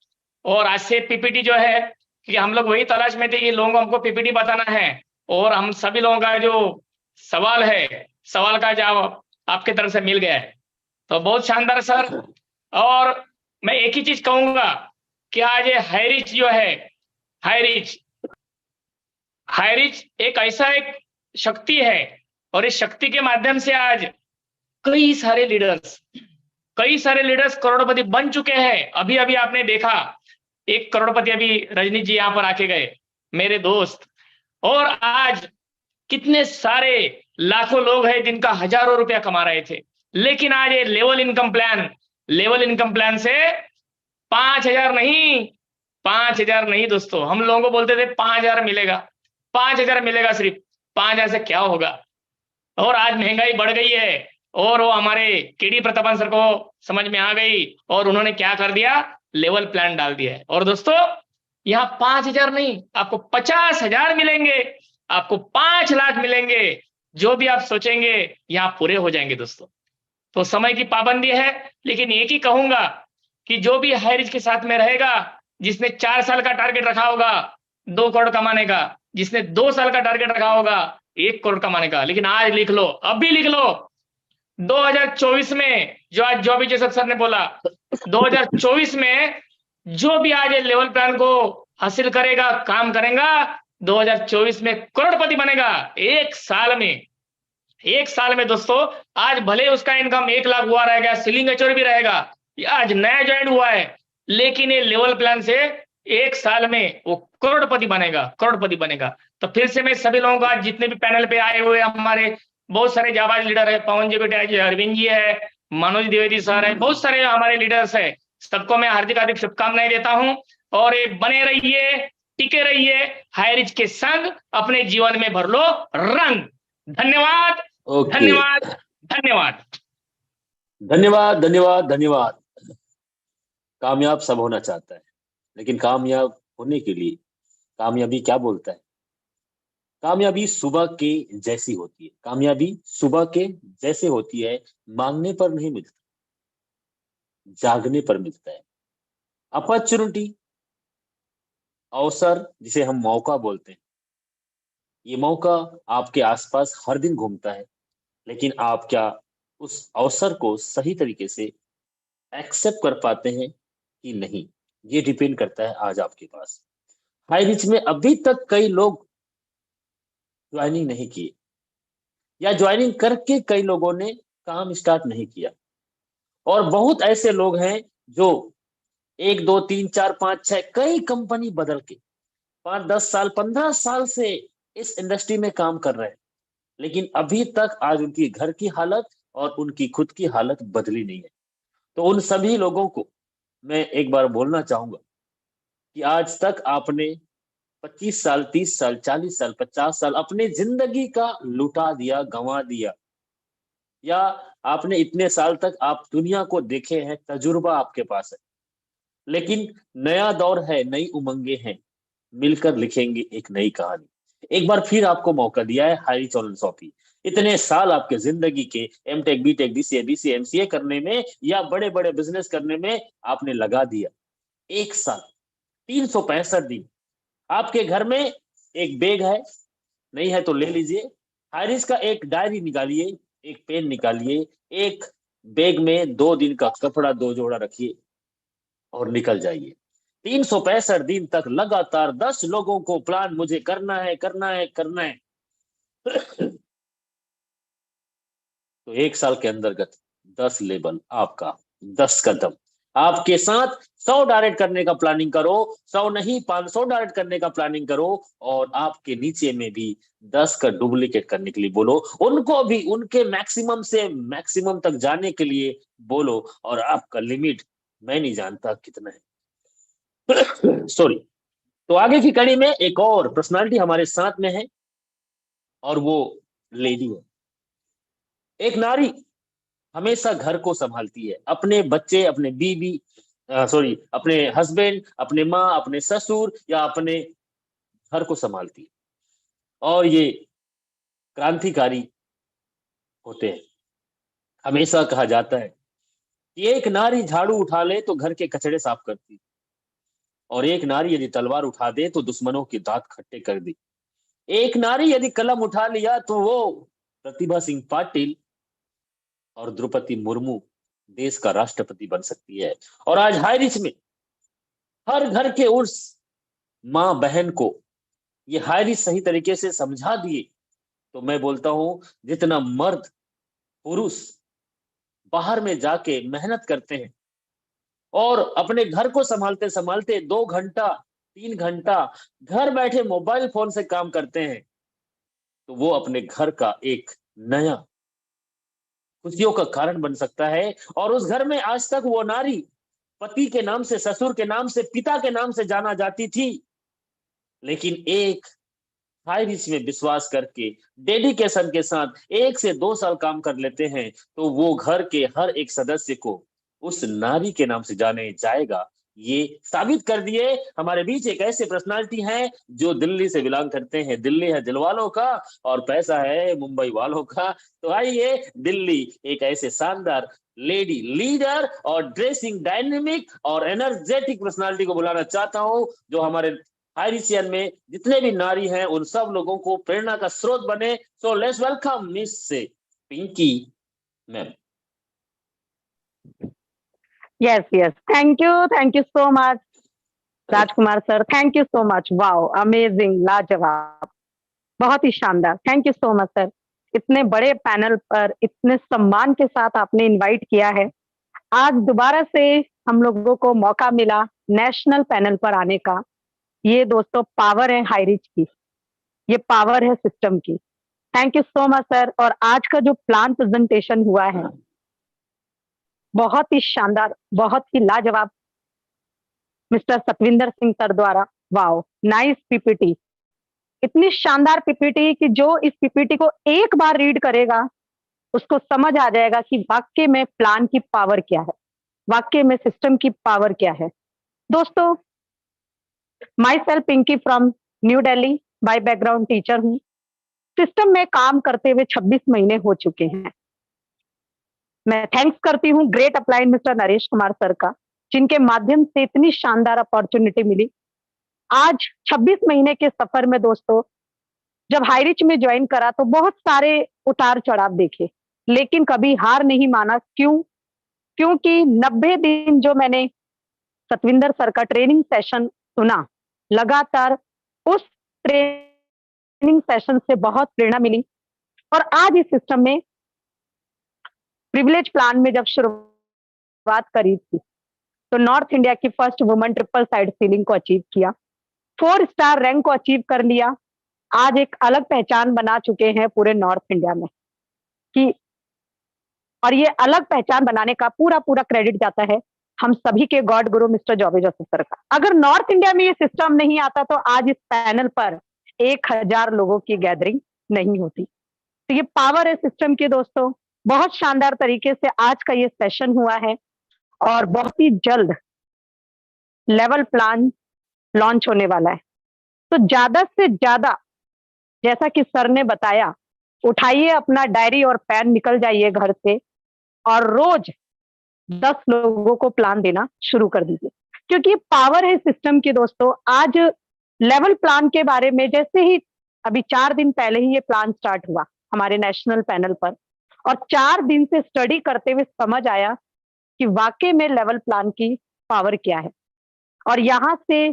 और आज से पीपीटी जो है कि हम लोग वही तलाश में थे कि लोगों को हमको पीपीटी बताना है, और हम सभी लोगों का जो सवाल है, सवाल का जवाब आपके तरफ से मिल गया है। तो बहुत शानदार सर। और मैं एक ही चीज कहूंगा कि आज ये हाईरिच जो है, हाईरिच एक ऐसा एक शक्ति है, और इस शक्ति के माध्यम से आज कई सारे लीडर्स करोड़पति बन चुके हैं। अभी अभी आपने देखा एक करोड़पति अभी रजनी जी यहाँ पर आके गए, मेरे दोस्त। और आज कितने सारे लाखों लोग हैं जिनका हजारों रुपया कमा रहे थे, लेकिन आज ये लेवल इनकम प्लान से 5,000 नहीं दोस्तों, हम लोगों को बोलते थे 5,000 मिलेगा, 5,000 मिलेगा, सिर्फ 5,000 से क्या होगा। और आज महंगाई बढ़ गई है, और वो हमारे केडी प्रतापन सर को समझ में आ गई, और उन्होंने क्या कर दिया, लेवल प्लान डाल दिया है। और दोस्तों यहाँ 5,000 नहीं, आपको 50,000 मिलेंगे, आपको 5 लाख मिलेंगे, जो भी आप सोचेंगे यहाँ पूरे हो जाएंगे दोस्तों। तो समय की पाबंदी है, लेकिन एक ही कहूंगा कि जो भी हाईरिच के साथ में रहेगा, जिसने 4 साल का टारगेट रखा होगा 2 करोड़ कमाने का, जिसने 2 साल का टारगेट रखा होगा 1 करोड़ कमाने का, लेकिन आज लिख लो, अभी लिख लो, 2024 में जो आज जोबी जोसेफ सर ने बोला, 2024 में जो भी आज लेवल प्लान को हासिल करेगा, काम करेगा, 2024 में करोड़पति बनेगा। एक साल में दोस्तों, आज भले उसका इनकम 1 लाख हुआ रहेगा, सीलिंग एचओर भी रहेगा, आज नया ज्वाइन हुआ है, लेकिन ये लेवल प्लान से 1 साल में वो करोड़पति बनेगा। तो फिर से मैं सभी लोगों का, जितने भी पैनल पे आए हुए हमारे बहुत सारे जाबाज लीडर है, पवन जी बेटे, अरविंद जी है, मनोज द्विवेदी सर है, बहुत सारे हमारे लीडर्स है, सबको मैं हार्दिक शुभकामनाएं देता हूं और ये बने रहिए, टिके रहिए, हाईरिच के संग अपने जीवन में भर लो रंग। धन्यवाद, ओके, धन्यवाद, धन्यवाद। धन्यवाद, धन्यवाद, धन्यवाद। कामयाब सब होना चाहता है, लेकिन कामयाब होने के लिए कामयाबी क्या बोलता है? कामयाबी सुबह के जैसी होती है, कामयाबी सुबह के जैसे होती है, मांगने पर नहीं मिलता, जागने पर मिलता है। अपॉर्चुनिटी, अवसर, जिसे हम मौका बोलते हैं, ये मौका आपके आसपास हर दिन घूमता है, लेकिन आप क्या उस अवसर को सही तरीके से एक्सेप्ट कर पाते हैं कि नहीं, ये डिपेंड करता है आज आपके पास। हाईरिच में अभी तक कई लोग ज्वाइनिंग नहीं किए, या ज्वाइनिंग करके कई लोगों ने काम स्टार्ट नहीं किया, और बहुत ऐसे लोग हैं जो 1 2 3 4 5 6 कई कंपनी बदल के 5 10 साल 15 साल से इस इंडस्ट्री में काम कर रहे हैं, लेकिन अभी तक आज उनकी घर की हालत और उनकी खुद की हालत बदली नहीं है। तो उन सभी लोगों को मैं एक बार बोलना चाहूंगा कि आज तक आपने 25 साल 30 साल 40 साल 50 साल अपनी जिंदगी का लुटा दिया, गंवा दिया, या आपने इतने साल तक आप दुनिया को देखे हैं, तजुर्बा आपके पास है, लेकिन नया दौर है, नई उमंगे हैं, मिलकर लिखेंगे एक नई कहानी। एक बार फिर आपको मौका दिया है हाईरिच ऑनलाइन शॉपिंग। इतने साल आपके जिंदगी के MTech, BTech, BCA, BCA, MCA करने में या बड़े बड़े बिजनेस करने में आपने लगा दिया। 1 साल 365 दिन आपके घर में एक बैग है, नहीं है तो ले लीजिए, हाईरिच का एक डायरी निकालिए, एक पेन निकालिए, एक बैग में 2 दिन का कपड़ा 2 जोड़ा रखिए और निकल जाइए। 365 दिन तक लगातार 10 लोगों को प्लान मुझे करना है, करना है, करना है। तो 1 साल के अंतर्गत 10 लेवल आपका, 10 कदम आपके साथ 100 डायरेक्ट करने का प्लानिंग करो, 100 नहीं 500 डायरेक्ट करने का प्लानिंग करो, और आपके नीचे में भी 10 का डुप्लीकेट करने के लिए बोलो, उनको भी उनके मैक्सिमम से मैक्सिमम तक जाने के लिए बोलो, और आपका लिमिट मैं नहीं जानता कितना है। सॉरी। तो आगे की कड़ी में एक और पर्सनालिटी हमारे साथ में है, और वो लेडी है। एक नारी हमेशा घर को संभालती है, अपने बच्चे, अपने बीवी, अपने हस्बैंड, अपने माँ, अपने ससुर, या अपने घर को संभालती है, और ये क्रांतिकारी होते हैं। हमेशा कहा जाता है कि एक नारी झाड़ू उठा ले तो घर के कचड़े साफ करती, और एक नारी यदि तलवार उठा दे तो दुश्मनों के दांत खट्टे कर दी। एक नारी यदि कलम उठा लिया तो वो प्रतिभा सिंह पाटिल और द्रौपदी मुर्मू देश का राष्ट्रपति बन सकती है। और आज हाईरिच में हर घर के उस माँ बहन को ये हाईरिच सही तरीके से समझा दिए, तो मैं बोलता हूं जितना मर्द पुरुष बाहर में जाके मेहनत करते हैं और अपने घर को संभालते संभालते 2 घंटा 3 घंटा घर बैठे मोबाइल फोन से काम करते हैं, तो वो अपने घर का एक नया खुशियों का कारण बन सकता है। और उस घर में आज तक वो नारी पति के नाम से, ससुर के नाम से, पिता के नाम से जाना जाती थी, लेकिन एक हाईरिच में विश्वास करके डेडिकेशन के साथ 1 से 2 साल काम कर लेते हैं, तो वो घर के हर एक सदस्य को उस नारी के नाम से जाने जाएगा। ये साबित कर दिए। हमारे बीच एक ऐसे पर्सनालिटी हैं जो दिल्ली से बिलोंग करते हैं। दिल्ली है दिल वालों का और पैसा है मुंबई वालों का। तो आइए दिल्ली एक ऐसे शानदार लेडी लीडर और ड्रेसिंग डायनेमिक और एनर्जेटिक पर्सनालिटी को बुलाना चाहता हूं, जो हमारे हाईरिचियन में जितने भी नारी हैं उन सब लोगों को प्रेरणा का स्रोत बने। सो लेट्स वेलकम मिस से Pinky ma'am. Yes, yes. Thank you so much, Rajkumar sir. Thank you so much. Wow, amazing, लाजवाब, बहुत ही शानदार. Thank you so much sir. इतने बड़े पैनल पर इतने सम्मान के साथ आपने इनवाइट किया है. आज दोबारा से हम लोगों को मौका मिला नेशनल पैनल पर आने का. ये दोस्तों पावर है हाईरिच की, ये पावर है सिस्टम की. Thank you so much sir. और आज का जो प्लान प्रेजेंटेशन हुआ है, बहुत ही शानदार, बहुत ही लाजवाब मिस्टर सतविंदर सिंह सर द्वारा। वाओ, नाइस पीपीटी, इतनी शानदार पीपीटी कि जो इस पीपीटी को एक बार रीड करेगा उसको समझ आ जाएगा कि वाकई में प्लान की पावर क्या है, वाकई में सिस्टम की पावर क्या है। दोस्तों, myself Pinky from New Delhi, by background teacher हूँ। सिस्टम में काम करते हुए 26 महीने हो चुके हैं। मैं थैंक्स करती हूँ great upline mister Naresh Kumar sir का, जिनके माध्यम से इतनी शानदार अपॉर्चुनिटी मिली। आज 26 महीने के सफर में दोस्तों, जब हाईरिच में ज्वाइन करा तो बहुत सारे उतार चढ़ाव देखे, लेकिन कभी हार नहीं माना। क्यों? क्योंकि 90 दिन जो मैंने सतविंदर सर का ट्रेनिंग सेशन सुना, लगातार उस ट्रेनिंग सेशन से बहुत प्रेरणा मिली। और आज इस सिस्टम में प्रिविलेज प्लान में जब शुरुआत करी थी तो नॉर्थ इंडिया की first woman triple side ceiling को अचीव किया, 4 स्टार रैंक को अचीव कर लिया। आज एक अलग पहचान बना चुके हैं पूरे नॉर्थ इंडिया में कि, और ये अलग पहचान बनाने का पूरा क्रेडिट जाता है हम सभी के गॉड गुरु मिस्टर जॉबे जोसेफ सर का। अगर नॉर्थ इंडिया में ये सिस्टम नहीं आता तो आज इस पैनल पर 1000 लोगों की गैदरिंग नहीं होती। तो ये पावर है सिस्टम की दोस्तों। बहुत शानदार तरीके से आज का ये सेशन हुआ है और बहुत ही जल्द लेवल प्लान लॉन्च होने वाला है। तो ज्यादा से ज्यादा, जैसा कि सर ने बताया, उठाइए अपना डायरी और पेन, निकल जाइए घर से और रोज 10 लोगों को प्लान देना शुरू कर दीजिए, क्योंकि पावर है सिस्टम की दोस्तों। आज लेवल प्लान के बारे में, जैसे ही अभी 4 दिन पहले ही ये प्लान स्टार्ट हुआ हमारे नेशनल पैनल पर, और 4 दिन से स्टडी करते हुए समझ आया कि वाकई में लेवल प्लान की पावर क्या है। और यहाँ से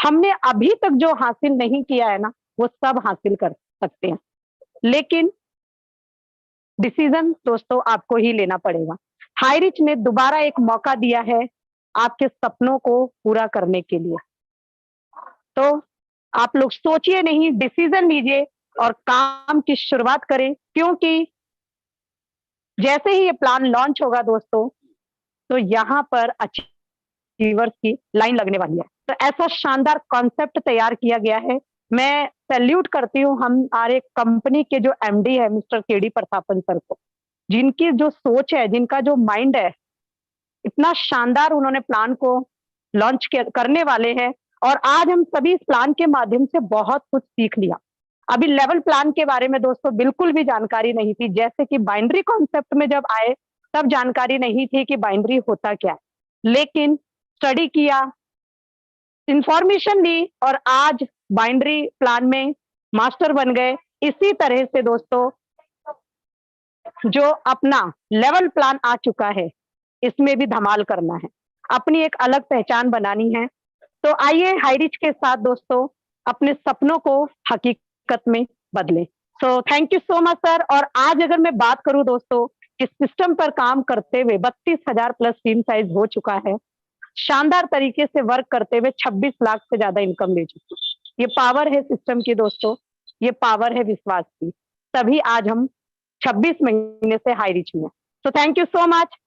हमने अभी तक जो हासिल नहीं किया है ना, वो सब हासिल कर सकते हैं, लेकिन डिसीजन दोस्तों आपको ही लेना पड़ेगा। हाईरिच ने दोबारा एक मौका दिया है आपके सपनों को पूरा करने के लिए। तो आप लोग सोचिए नहीं, डिसीजन लीजिए और काम की शुरुआत करें, क्योंकि जैसे ही ये प्लान लॉन्च होगा दोस्तों, तो यहाँ पर अचीवर्स की लाइन लगने वाली है। तो ऐसा शानदार कॉन्सेप्ट तैयार किया गया है। मैं सैल्यूट करती हूँ हमारे कंपनी के जो एमडी है मिस्टर केडी प्रतापन सर को, जिनकी जो सोच है, जिनका जो माइंड है, इतना शानदार उन्होंने प्लान को लॉन्च करने वाले हैं। और आज हम सभी इस प्लान के माध्यम से बहुत कुछ सीख लिया। अभी लेवल प्लान के बारे में दोस्तों बिल्कुल भी जानकारी नहीं थी, जैसे कि बाइनरी कॉन्सेप्ट में जब आए तब जानकारी नहीं थी कि बाइनरी होता क्या है, लेकिन स्टडी किया, इंफॉर्मेशन ली और आज बाइनरी प्लान में मास्टर बन गए। इसी तरह से दोस्तों जो अपना लेवल प्लान आ चुका है, इसमें भी धमाल करना है, अपनी एक अलग पहचान बनानी है। तो आइए हाईरिच के साथ दोस्तों अपने सपनों को हकीकत में बदलें। So thank you so much sir. और आज अगर मैं बात करूं दोस्तों, इस सिस्टम पर काम करते हुए 32,000 प्लस टीम साइज हो चुका है, शानदार तरीके से वर्क करते हुए 26 लाख से ज्यादा इनकम ले चुकी है। ये पावर है सिस्टम की दोस्तों, ये पावर है विश्वास की, तभी आज हम 26 महीने से हाईरिच में। तो thank you so much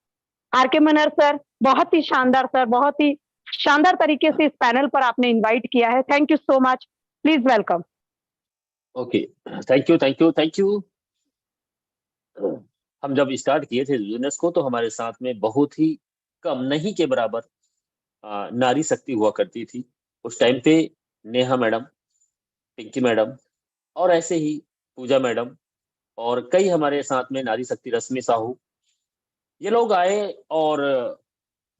RK. Manhar sir, बहुत ही शानदार सर, बहुत ही शानदार तरीके से इस पैनल पर आपने इनवाइट किया है। Thank you so much, please welcome. Okay, thank you. हम जब स्टार्ट किए थे बिजनेस को, तो हमारे साथ में बहुत ही कम, नहीं के बराबर नारी शक्ति हुआ करती थी। उस टाइम पे नेहा मैडम, पिंकी मैडम और ऐसे ही पूजा मैडम और कई हमारे साथ में नारी शक्ति, रश्मि साहू, ये लोग आए और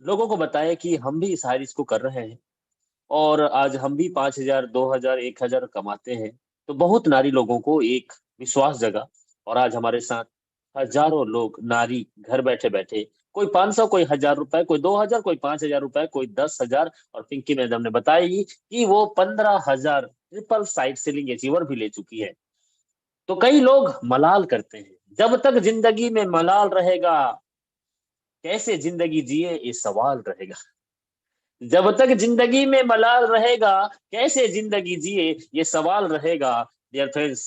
लोगों को बताया कि हम भी इस हाईरिच को कर रहे हैं और आज हम भी 5,000, 2,000, 1,000 कमाते हैं। तो बहुत नारी लोगों को एक विश्वास जगा और आज हमारे साथ हजारों लोग, नारी, घर बैठे बैठे, कोई 500, कोई 1,000 रुपए, कोई 2,000, कोई 5,000 रुपए, कोई 10,000, और पिंकी मैडम ने बताई कि वो 15,000 ट्रिपल साइड सेलिंग अचीवर भी ले चुकी है। तो कई लोग मलाल करते हैं, जब तक जिंदगी में मलाल रहेगा कैसे जिंदगी जिए ये सवाल रहेगा। जब तक जिंदगी में मलाल रहेगा कैसे जिंदगी जिए ये सवाल रहेगा। डियर फ्रेंड्स,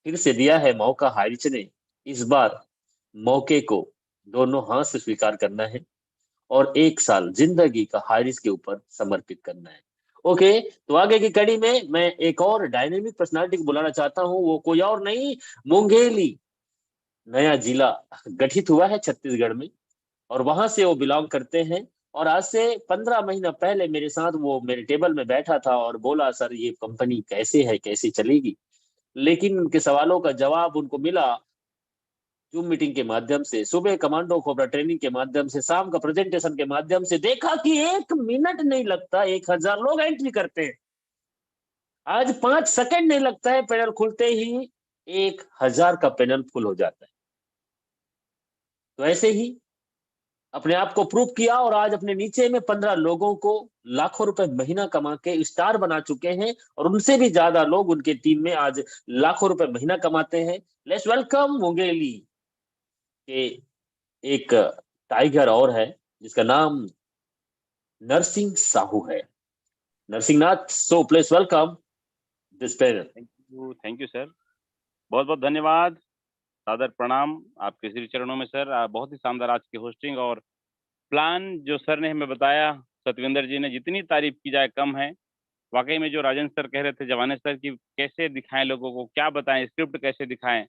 फिर से दिया है मौका हाईरिच ने, इस बार मौके को दोनों हाथ से स्वीकार करना है और 1 साल जिंदगी का हारिस के ऊपर समर्पित करना है। ओके, तो आगे की कड़ी में मैं एक और डायनेमिक पर्सनालिटी को बुलाना चाहता हूं। वो कोई और नहीं, मुंगेली नया जिला गठित हुआ है छत्तीसगढ़ में और वहां से वो बिलोंग करते हैं। और आज से 15 महीना पहले मेरे साथ वो मेरे टेबल में बैठा था और बोला, सर ये कंपनी कैसे है, कैसे चलेगी। लेकिन उनके सवालों का जवाब उनको मिला जूम मीटिंग के माध्यम से, सुबह कमांडो कोबरा ट्रेनिंग के माध्यम से, शाम का प्रेजेंटेशन के माध्यम से। देखा कि 1 मिनट नहीं लगता, 1000 लोग एंट्री करते हैं। आज 5 सेकंड नहीं लगता है, पैनल खुलते ही 1000 का पैनल फुल हो जाता है। तो ऐसे ही अपने आप को प्रूव किया और आज अपने नीचे में 15 लोगों को लाखों रुपए महीना कमा के स्टार बना चुके हैं और उनसे भी ज्यादा लोग उनके टीम में आज लाखों रुपए महीना कमाते हैं। लेट्स वेलकम मुंगेली के एक टाइगर और है जिसका नाम नरसिंह साहू है। Narsingh Nath, so please welcome this panel. Thank you sir, बहुत बहुत धन्यवाद, सादर प्रणाम आपके श्री चरणों में सर। बहुत ही शानदार आज की होस्टिंग और प्लान जो सर ने हमें बताया, सतविंदर जी ने, जितनी तारीफ की जाए कम है। वाकई में जो राजेंद्र सर कह रहे थे, जवाने सर, की कैसे दिखाएं लोगों को, क्या बताएं, स्क्रिप्ट कैसे दिखाएं,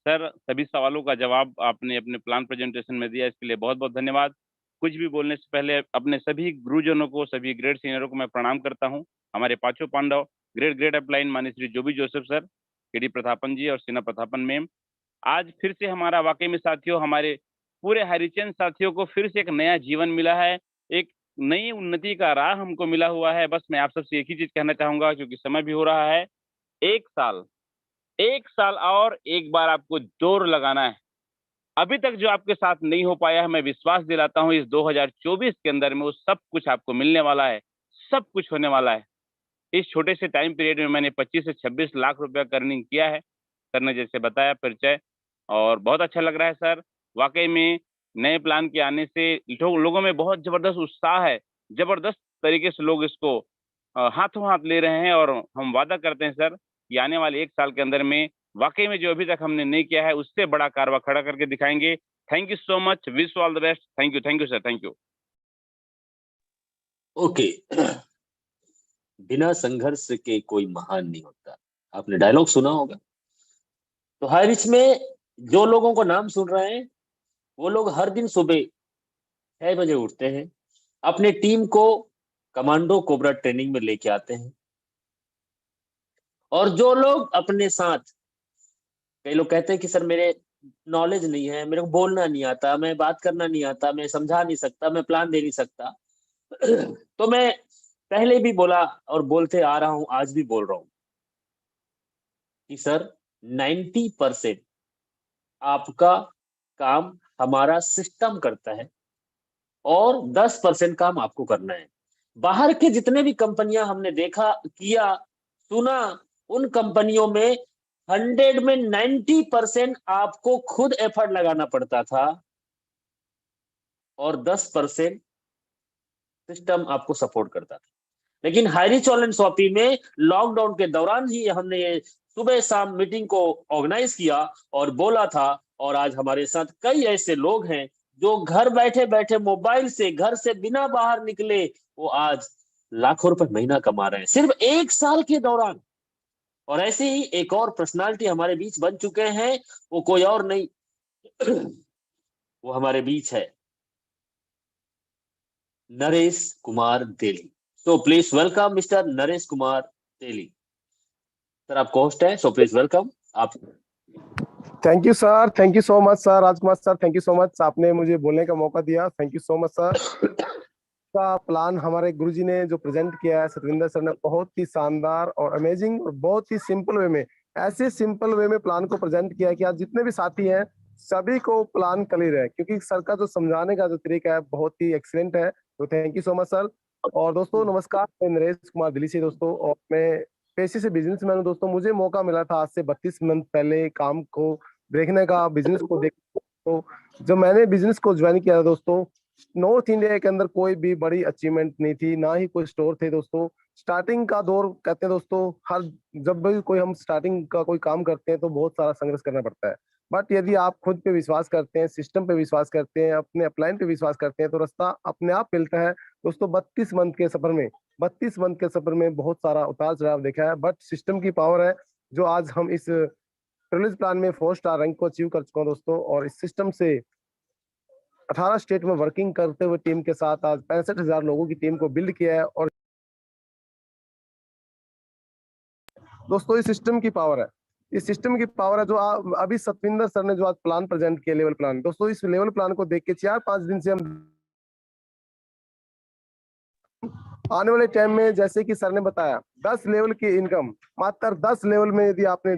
सर सभी सवालों का जवाब आपने अपने प्लान प्रेजेंटेशन में दिया, इसके लिए बहुत बहुत धन्यवाद। कुछ भी बोलने से पहले अपने सभी गुरुजनों को, सभी ग्रेट सीनियरों को मैं प्रणाम करता हूँ। हमारे पांचों पांडव, ग्रेट ग्रेट अपलाइन माननीय श्री जोबी जोसेफ सर, केडी प्रतापन जी और सीना प्रतापन मैम। आज फिर से हमारा वाकई में साथियों, हमारे पूरे हरिचंद साथियों को फिर से एक नया जीवन मिला है, एक नई उन्नति का राह हमको मिला हुआ है। बस मैं आप सबसे एक ही चीज कहना चाहूंगा, क्योंकि समय भी हो रहा है, 1 साल और एक बार आपको जोर लगाना है। अभी तक जो आपके साथ नहीं हो पाया है, मैं विश्वास दिलाता हूं इस 2024 के अंदर में वो सब कुछ आपको मिलने वाला है, सब कुछ होने वाला है। इस छोटे से टाइम पीरियड में मैंने 25 से 26 लाख रुपया का अर्निंग किया है, सर ने जैसे बताया परिचय, और बहुत अच्छा लग रहा है सर। वाकई में नए प्लान के आने से लोगों में बहुत जबरदस्त उत्साह है, जबरदस्त तरीके से लोग इसको हाथों हाथ ले रहे हैं। और हम वादा करते हैं सर कि आने वाले 1 साल के अंदर में वाकई में जो अभी तक हमने नहीं किया है उससे बड़ा कारवा खड़ा करके दिखाएंगे। Thank you so much, wish you all the best. Thank you sir, thank you. Okay, बिना संघर्ष के कोई महान नहीं होता, आपने डायलॉग सुना होगा। तो हाई रिच में जो लोगों को नाम सुन रहे हैं वो लोग हर दिन सुबह 6 बजे उठते हैं, अपने टीम को कमांडो कोबरा ट्रेनिंग में लेके आते हैं। और जो लोग अपने साथ, कई लोग कहते हैं कि सर मेरे नॉलेज नहीं है, मेरे को बोलना नहीं आता, मैं बात करना नहीं आता, मैं समझा नहीं सकता, मैं प्लान दे नहीं सकता। तो मैं पहले भी बोला और बोलते आ रहा हूं, आज भी बोल रहा हूं कि सर 90% आपका काम हमारा सिस्टम करता है और 10% काम आपको करना है। बाहर के जितने भी कंपनियां हमने देखा, किया, सुना, उन कंपनियों में 100 में 90% आपको खुद एफर्ट लगाना पड़ता था और 10% सिस्टम आपको सपोर्ट करता था। लेकिन हाई रिच ऑनलाइन शॉपिंग में लॉकडाउन के दौरान ही हमने ये सुबह शाम मीटिंग को ऑर्गेनाइज किया और बोला था, और आज हमारे साथ कई ऐसे लोग हैं जो घर बैठे बैठे मोबाइल से, घर से बिना बाहर निकले, वो आज लाखों रुपए महीना कमा रहे हैं सिर्फ 1 साल के दौरान। और ऐसे ही एक और पर्सनालिटी हमारे बीच बन चुके हैं, वो कोई और नहीं, वो हमारे बीच है Naresh Kumar Teli. So please welcome mister Naresh Kumar Teli. Sir आप होस्ट हैं, सो प्लीज वेलकम आप। Thank you sir, thank you so much sir, Rajkumar sir, thank you so much, आपने मुझे बोलने का मौका दिया, thank you so much sir. का प्लान हमारे गुरुजी ने जो प्रेजेंट किया है, सतविंदर सर ने, बहुत ही शानदार और अमेजिंग और बहुत ही सिंपल वे में, ऐसे सिंपल वे में प्लान को प्रेजेंट किया है कि आज जितने भी साथी हैं सभी को प्लान क्लियर है, क्योंकि सर का जो समझाने का जो तरीका है बहुत ही एक्सीलेंट है। तो thank you so much sir. और दोस्तों नमस्कार, मैं नरेश कुमार दिल्ली से दोस्तों, और मैं पेशे से बिजनेसमैन हूं दोस्तों। मुझे मौका मिला था आज से 32 मंथ पहले काम को देखने का, बिजनेस को देख। तो जब मैंने बिजनेस को ज्वाइन किया था दोस्तों, नॉर्थ इंडिया के अंदर कोई भी बड़ी अचीवमेंट नहीं थी, ना ही कोई स्टोर थे दोस्तों। स्टार्टिंग का दौर कहते हैं दोस्तों, हर जब भी कोई हम स्टार्टिंग का कोई काम करते हैं तो बहुत सारा संघर्ष करना पड़ता है। बट यदि आप खुद पे विश्वास करते हैं, सिस्टम पे विश्वास करते हैं, अपने अपलाइन पे विश्वास करते हैं, तो रास्ता अपने आप मिलता है दोस्तों। 32 मंथ के सफर में बहुत सारा उतार चढ़ाव देखा है, बट सिस्टम की पावर है जो आज हम इस प्रिविलेज प्लान में 4 स्टार रैंक को अचीव कर चुका हूं दोस्तों। और इस सिस्टम से 18 स्टेट में वर्किंग करते हुए टीम के साथ आज 65,000 लोगों की टीम को बिल्ड किया है। और दोस्तों इस सिस्टम की पावर है, जो अभी सतविंदर सर ने जो आज प्लान प्रेजेंट किया, लेवल प्लान दोस्तों, इस लेवल प्लान को देख के 4-5 दिन से हम आने वाले टाइम में, जैसे कि सर ने बताया, 10 लेवल की इनकम, मात्र 10 लेवल में यदि आपने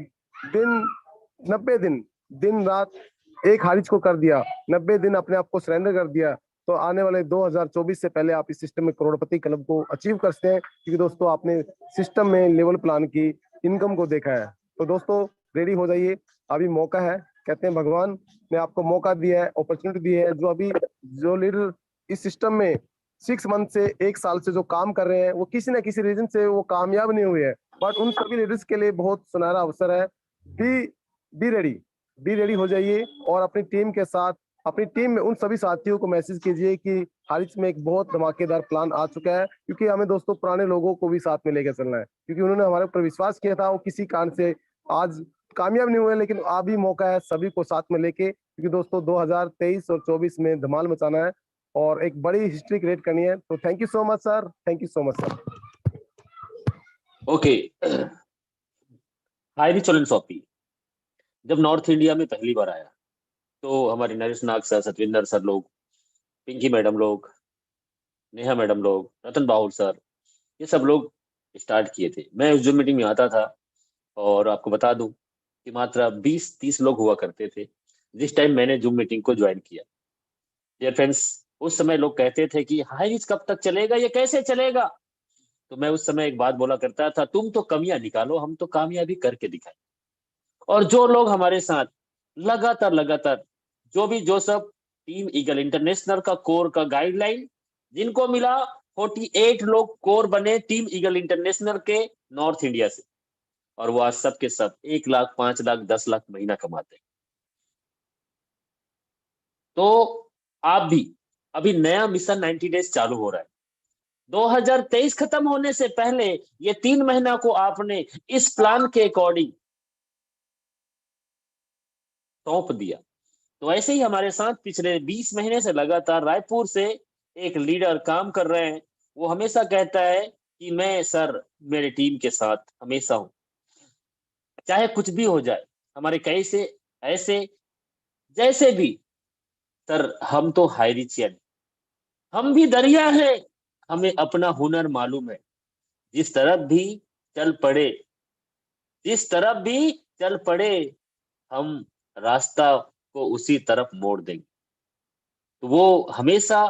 90 दिन दिन रात एक हारिज को कर दिया, 90 दिन अपने आप को सरेंडर कर दिया, तो आने वाले 2024 से पहले आप इस सिस्टम में करोड़पति क्लब को अचीव कर सकते हैं। क्योंकि दोस्तों आपने सिस्टम में लेवल प्लान की इनकम को देखा है। तो दोस्तों रेडी हो जाइए, अभी मौका है। कहते हैं भगवान ने आपको मौका दिया है, अपॉर्चुनिटी दी है। जो लीडर इस सिस्टम में 6 मंथ से 1 साल से जो काम कर रहे हैं, वो किसी न किसी रीजन से वो कामयाब नहीं हुए हैं, बट उन सभी लीडर्स के लिए बहुत सुनहरा अवसर है। बी रेडी हो जाइए और अपनी टीम के साथ, अपनी टीम में उन सभी साथियों को मैसेज कीजिए कि हारिज में एक बहुत धमाकेदार प्लान आ चुका है। क्योंकि हमें दोस्तों पुराने लोगों को भी साथ में लेकर चलना है, क्योंकि उन्होंने हमारे ऊपर विश्वास किया था, वो किसी कारण से आज कामयाब नहीं हुए, लेकिन अभी मौका है सभी को साथ में लेके। क्योंकि दोस्तों 2023 और 24 में धमाल मचाना है और एक बड़ी हिस्ट्री क्रिएट करनी है। तो thank you so much sir, thank you so much sir. Okay, हायरी चोलन सॉपी जब नॉर्थ इंडिया में पहली बार आया तो हमारे नरेश नाग सर, सतविंदर सर लोग, पिंकी मैडम लोग, नेहा मैडम लोग, रतन बाहुल सर, ये सब लोग स्टार्ट किए थे। मैं उस जूम मीटिंग में आता था और आपको बता दूं कि मात्र 20-30 लोग हुआ करते थे जिस टाइम मैंने जूम मीटिंग को ज्वाइन किया। डियर फ्रेंड्स, उस समय लोग कहते थे कि हाइरिज कब तक चलेगा, ये कैसे चलेगा? तो मैं उस समय एक बात बोला करता था, तुम तो कमियां निकालो, हम तो कामयाबी करके दिखाएं। और जो लोग हमारे साथ लगातार जो सब टीम ईगल इंटरनेशनल का कोर का गाइडलाइन जिनको मिला, 48 लोग कोर बने टीम ईगल इंटरनेशनल के नॉर्थ इंडिया से, और वो आज सब के सब 1 लाख, 5 लाख, 10 लाख महीना कमाते हैं। तो आप भी, अभी नया मिशन 90 डेज चालू हो रहा है। 2023 खत्म होने से पहले ये 3 महीना को आपने इस प्लान के अकॉर्डिंग सौंप दिया। तो ऐसे ही हमारे साथ पिछले 20 महीने से लगातार रायपुर से एक लीडर काम कर रहे हैं। वो हमेशा कहता है कि मैं सर मेरे टीम के साथ हमेशा हूं, चाहे कुछ भी हो जाए, हमारे कैसे ऐसे जैसे भी। सर हम तो हाइरिचियन, हम भी दरिया है, हमें अपना हुनर मालूम है, जिस तरफ भी चल पड़े हम रास्ता को उसी तरफ मोड़ देंगे। तो वो हमेशा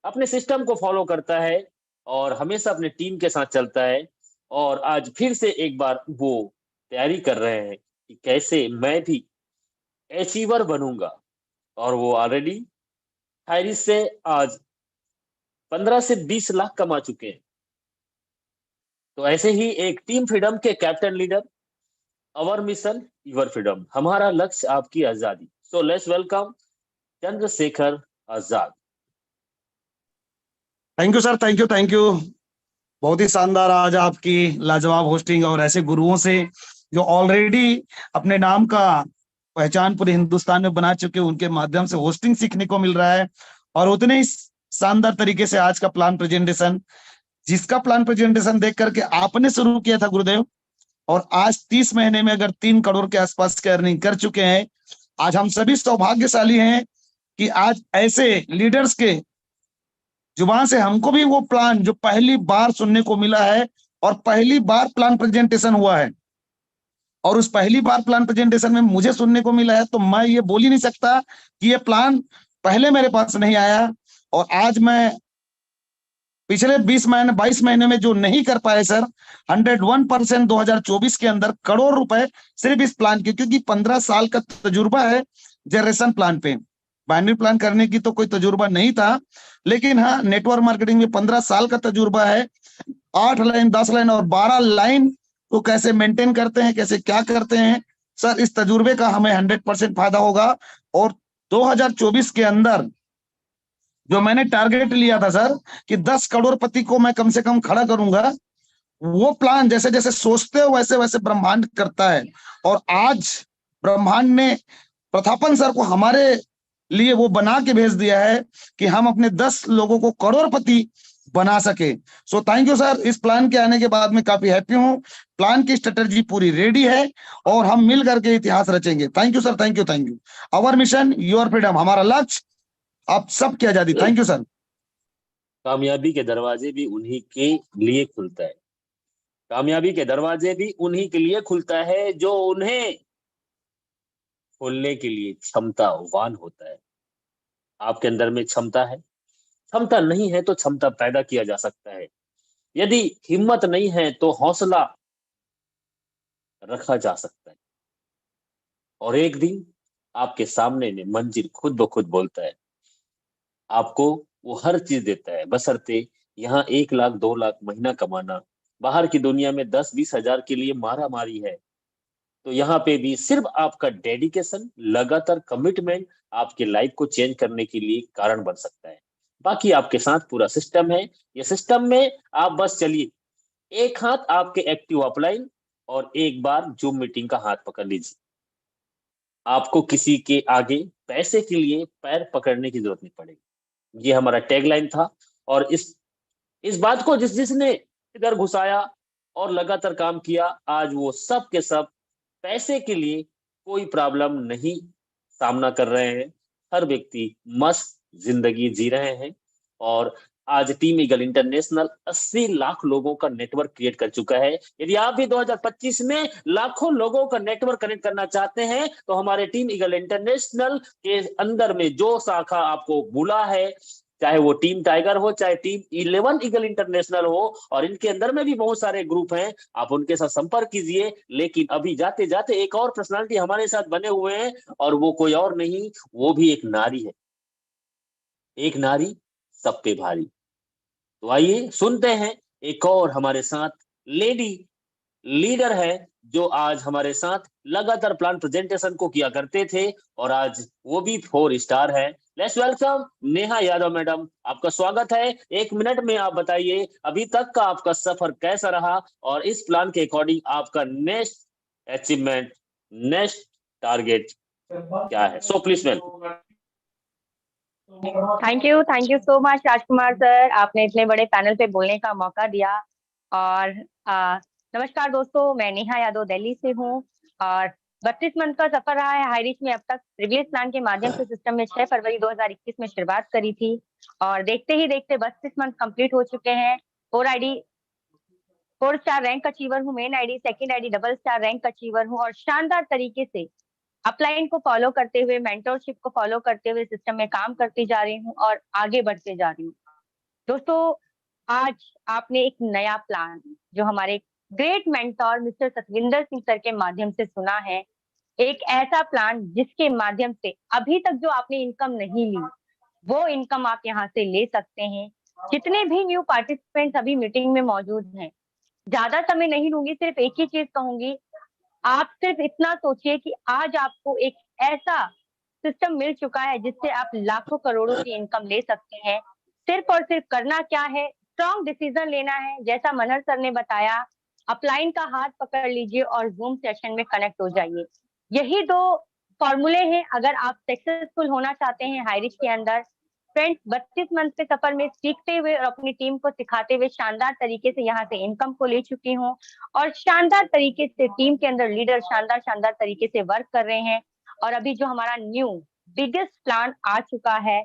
अपने सिस्टम को फॉलो करता है और हमेशा अपने टीम के साथ चलता है। और आज फिर से एक बार वो तैयारी कर रहे हैं कि कैसे मैं भी अचीवर बनूंगा। और वो ऑलरेडी हाइरिज से आज 15 से 20 लाख कमा चुके हैं। तो ऐसे ही एक टीम फ्रीडम के captain leader, our mission your freedom, हमारा लक्ष्य आपकी आजादी। सो let's welcome Chandrashekhar Azad. Thank you sir, thank you. बहुत ही शानदार आज आपकी लाजवाब होस्टिंग, और ऐसे गुरुओं से जो ऑलरेडी अपने नाम का पहचान पूरे हिंदुस्तान में बना चुके, उनके माध्यम से होस्टिंग सीखने को मिल रहा है। और उतने ही शानदार तरीके से आज का प्लान प्रेजेंटेशन, जिसका प्लान प्रेजेंटेशन देख करके आपने शुरू किया था गुरुदेव, और आज 30 महीने में अगर 3 करोड़ के आसपास की अर्निंग कर चुके हैं। आज हम सभी सौभाग्यशाली हैं कि आज ऐसे लीडर्स के जुबान से हमको भी वो प्लान जो पहली बार सुनने को मिला है, और पहली बार प्लान प्रेजेंटेशन हुआ है, और उस पहली बार प्लान प्रेजेंटेशन में मुझे सुनने को मिला है, तो मैं ये बोल ही नहीं सकता कि ये प्लान पहले मेरे पास नहीं आया। और आज मैं पिछले 22 महीने में जो नहीं कर पाए सर, 101% 2024 के अंदर करोड़ रुपए सिर्फ इस प्लान के, क्योंकि 15 साल का तजुर्बा है जनरेशन प्लान पे। बाइनरी प्लान करने की तो कोई तजुर्बा नहीं था, लेकिन हाँ नेटवर्क मार्केटिंग में 15 साल का तजुर्बा है। 8 लाइन, 10 लाइन और 12 लाइन को कैसे मेंटेन करते हैं, कैसे क्या करते हैं सर, इस तजुर्बे का हमें 100% फायदा होगा। और 2024 के अंदर जो मैंने टारगेट लिया था सर कि 10 करोड़पति को मैं कम से कम खड़ा करूंगा, वो प्लान जैसे जैसे सोचते हो वैसे वैसे ब्रह्मांड करता है। और आज ब्रह्मांड ने प्रतापन सर को हमारे लिए वो बना के भेज दिया है कि हम अपने 10 लोगों को करोड़पति बना सके। सो थैंक यू सर, इस प्लान के आने के बाद मैं काफी हैप्पी हूँ। प्लान की स्ट्रेटजी पूरी रेडी है और हम मिल करके इतिहास रचेंगे। Thank you sir, thank you, thank you. Our mission your freedom, हमारा लक्ष्य आप सबकी आजादी। Thank you sir. कामयाबी के दरवाजे भी उन्हीं के लिए खुलता है, कामयाबी के दरवाजे भी उन्हीं के लिए खुलता है जो उन्हें खोलने के लिए क्षमतावान होता है। आपके अंदर में क्षमता है, क्षमता नहीं है तो क्षमता पैदा किया जा सकता है। यदि हिम्मत नहीं है तो हौसला रखा जा सकता है, और एक दिन आपके सामने में मंजिल खुद ब खुद बोलता है। आपको वो हर चीज देता है, बशर्ते यहाँ 1 लाख 2 लाख महीना कमाना, बाहर की दुनिया में 10-20 हजार के लिए मारा मारी है। तो यहाँ पे भी सिर्फ आपका डेडिकेशन, लगातार कमिटमेंट आपके लाइफ को चेंज करने के लिए कारण बन सकता है। बाकी आपके साथ पूरा सिस्टम है, ये सिस्टम में आप बस चलिए। एक हाथ आपके एक्टिव अपलाइन और एक बार जूम मीटिंग का हाथ पकड़ लीजिए। आपको किसी के आगे पैसे के लिए पैर पकड़ने की जरूरत नहीं पड़ेगी। ये हमारा टैगलाइन था, और इस बात को जिसने इधर घुसाया और लगातार काम किया, आज वो सब के सब पैसे के लिए कोई प्रॉब्लम नहीं सामना कर रहे हैं। हर व्यक्ति मस्त जिंदगी जी रहे हैं। और आज टीम ईगल इंटरनेशनल 80 लाख लोगों का नेटवर्क क्रिएट कर चुका है। यदि आप भी 2025 में लाखों लोगों का नेटवर्क कनेक्ट करना चाहते हैं तो हमारे टीम ईगल इंटरनेशनल के अंदर में जो शाखा आपको बुला है, चाहे वो टीम टाइगर हो, चाहे टीम 11 ईगल इंटरनेशनल हो, और इनके अंदर में भी बहुत सारे ग्रुप हैं, आप उनके साथ संपर्क कीजिए। लेकिन अभी जाते जाते एक और पर्सनालिटी हमारे साथ बने हुए हैं, और वो कोई और नहीं, वो भी एक नारी है। एक नारी सब पे भारी। तो आइए सुनते हैं, एक और हमारे साथ लेडी लीडर है जो आज हमारे साथ लगातार प्लान प्रेजेंटेशन को किया करते थे, और आज वो भी 4 स्टार है। Let's welcome Neha Yadav madam, आपका स्वागत है। 1 मिनट में आप बताइए अभी तक का आपका सफर कैसा रहा, और इस प्लान के अकॉर्डिंग आपका नेक्स्ट अचीवमेंट, नेक्स्ट टारगेट क्या है। So please ma'am. Thank you so much Rajkumar sir, आपने इतने बड़े पैनल पे बोलने का मौका दिया। और नमस्कार दोस्तों, मैं नेहा यादव दिल्ली से हूँ, और 32 मंथ का सफर रहा है हाई रिच में। अब तक प्रिविलेज प्लान के माध्यम से सिस्टम में 6 फरवरी 2021 में शुरुआत करी थी, और देखते ही देखते 32 मंथ कंप्लीट हो चुके हैं। 4 स्टार रैंक अचीवर हूँ, main ID, second ID double star rank achiever हूँ, और शानदार तरीके से अपलाइन को फॉलो करते हुए, मेंटरशिप को फॉलो करते हुए सिस्टम में काम करती जा रही हूँ और आगे बढ़ते जा रही हूँ। दोस्तों, आज आपने एक नया प्लान जो हमारे great mentor mister Satwinder Singh sir के माध्यम से सुना है, एक ऐसा प्लान जिसके माध्यम से अभी तक जो आपने इनकम नहीं ली, वो इनकम आप यहाँ से ले सकते हैं। जितने भी न्यू पार्टिसिपेंट्स अभी मीटिंग में मौजूद हैं, ज्यादा समय नहीं लूंगी, सिर्फ एक ही चीज कहूंगी, आप सिर्फ इतना सोचिए कि आज आपको एक ऐसा सिस्टम मिल चुका है जिससे आप लाखों करोड़ों की इनकम ले सकते हैं। सिर्फ और सिर्फ करना क्या है, स्ट्रॉन्ग डिसीजन लेना है। जैसा मनहर सर ने बताया, अपलाइन का हाथ पकड़ लीजिए और जूम सेशन में कनेक्ट हो जाइए। यही 2 फॉर्मूले हैं अगर आप सक्सेसफुल होना चाहते हैं हाई रिच के अंदर। फ्रेंड्स, 32 मंथ के सफर में सीखते हुए और अपनी टीम को सिखाते हुए शानदार तरीके से यहाँ से इनकम को ले चुकी हूँ, और शानदार तरीके से टीम के अंदर लीडर शानदार तरीके से वर्क कर रहे हैं। और अभी जो हमारा न्यू बिगेस्ट प्लान आ चुका है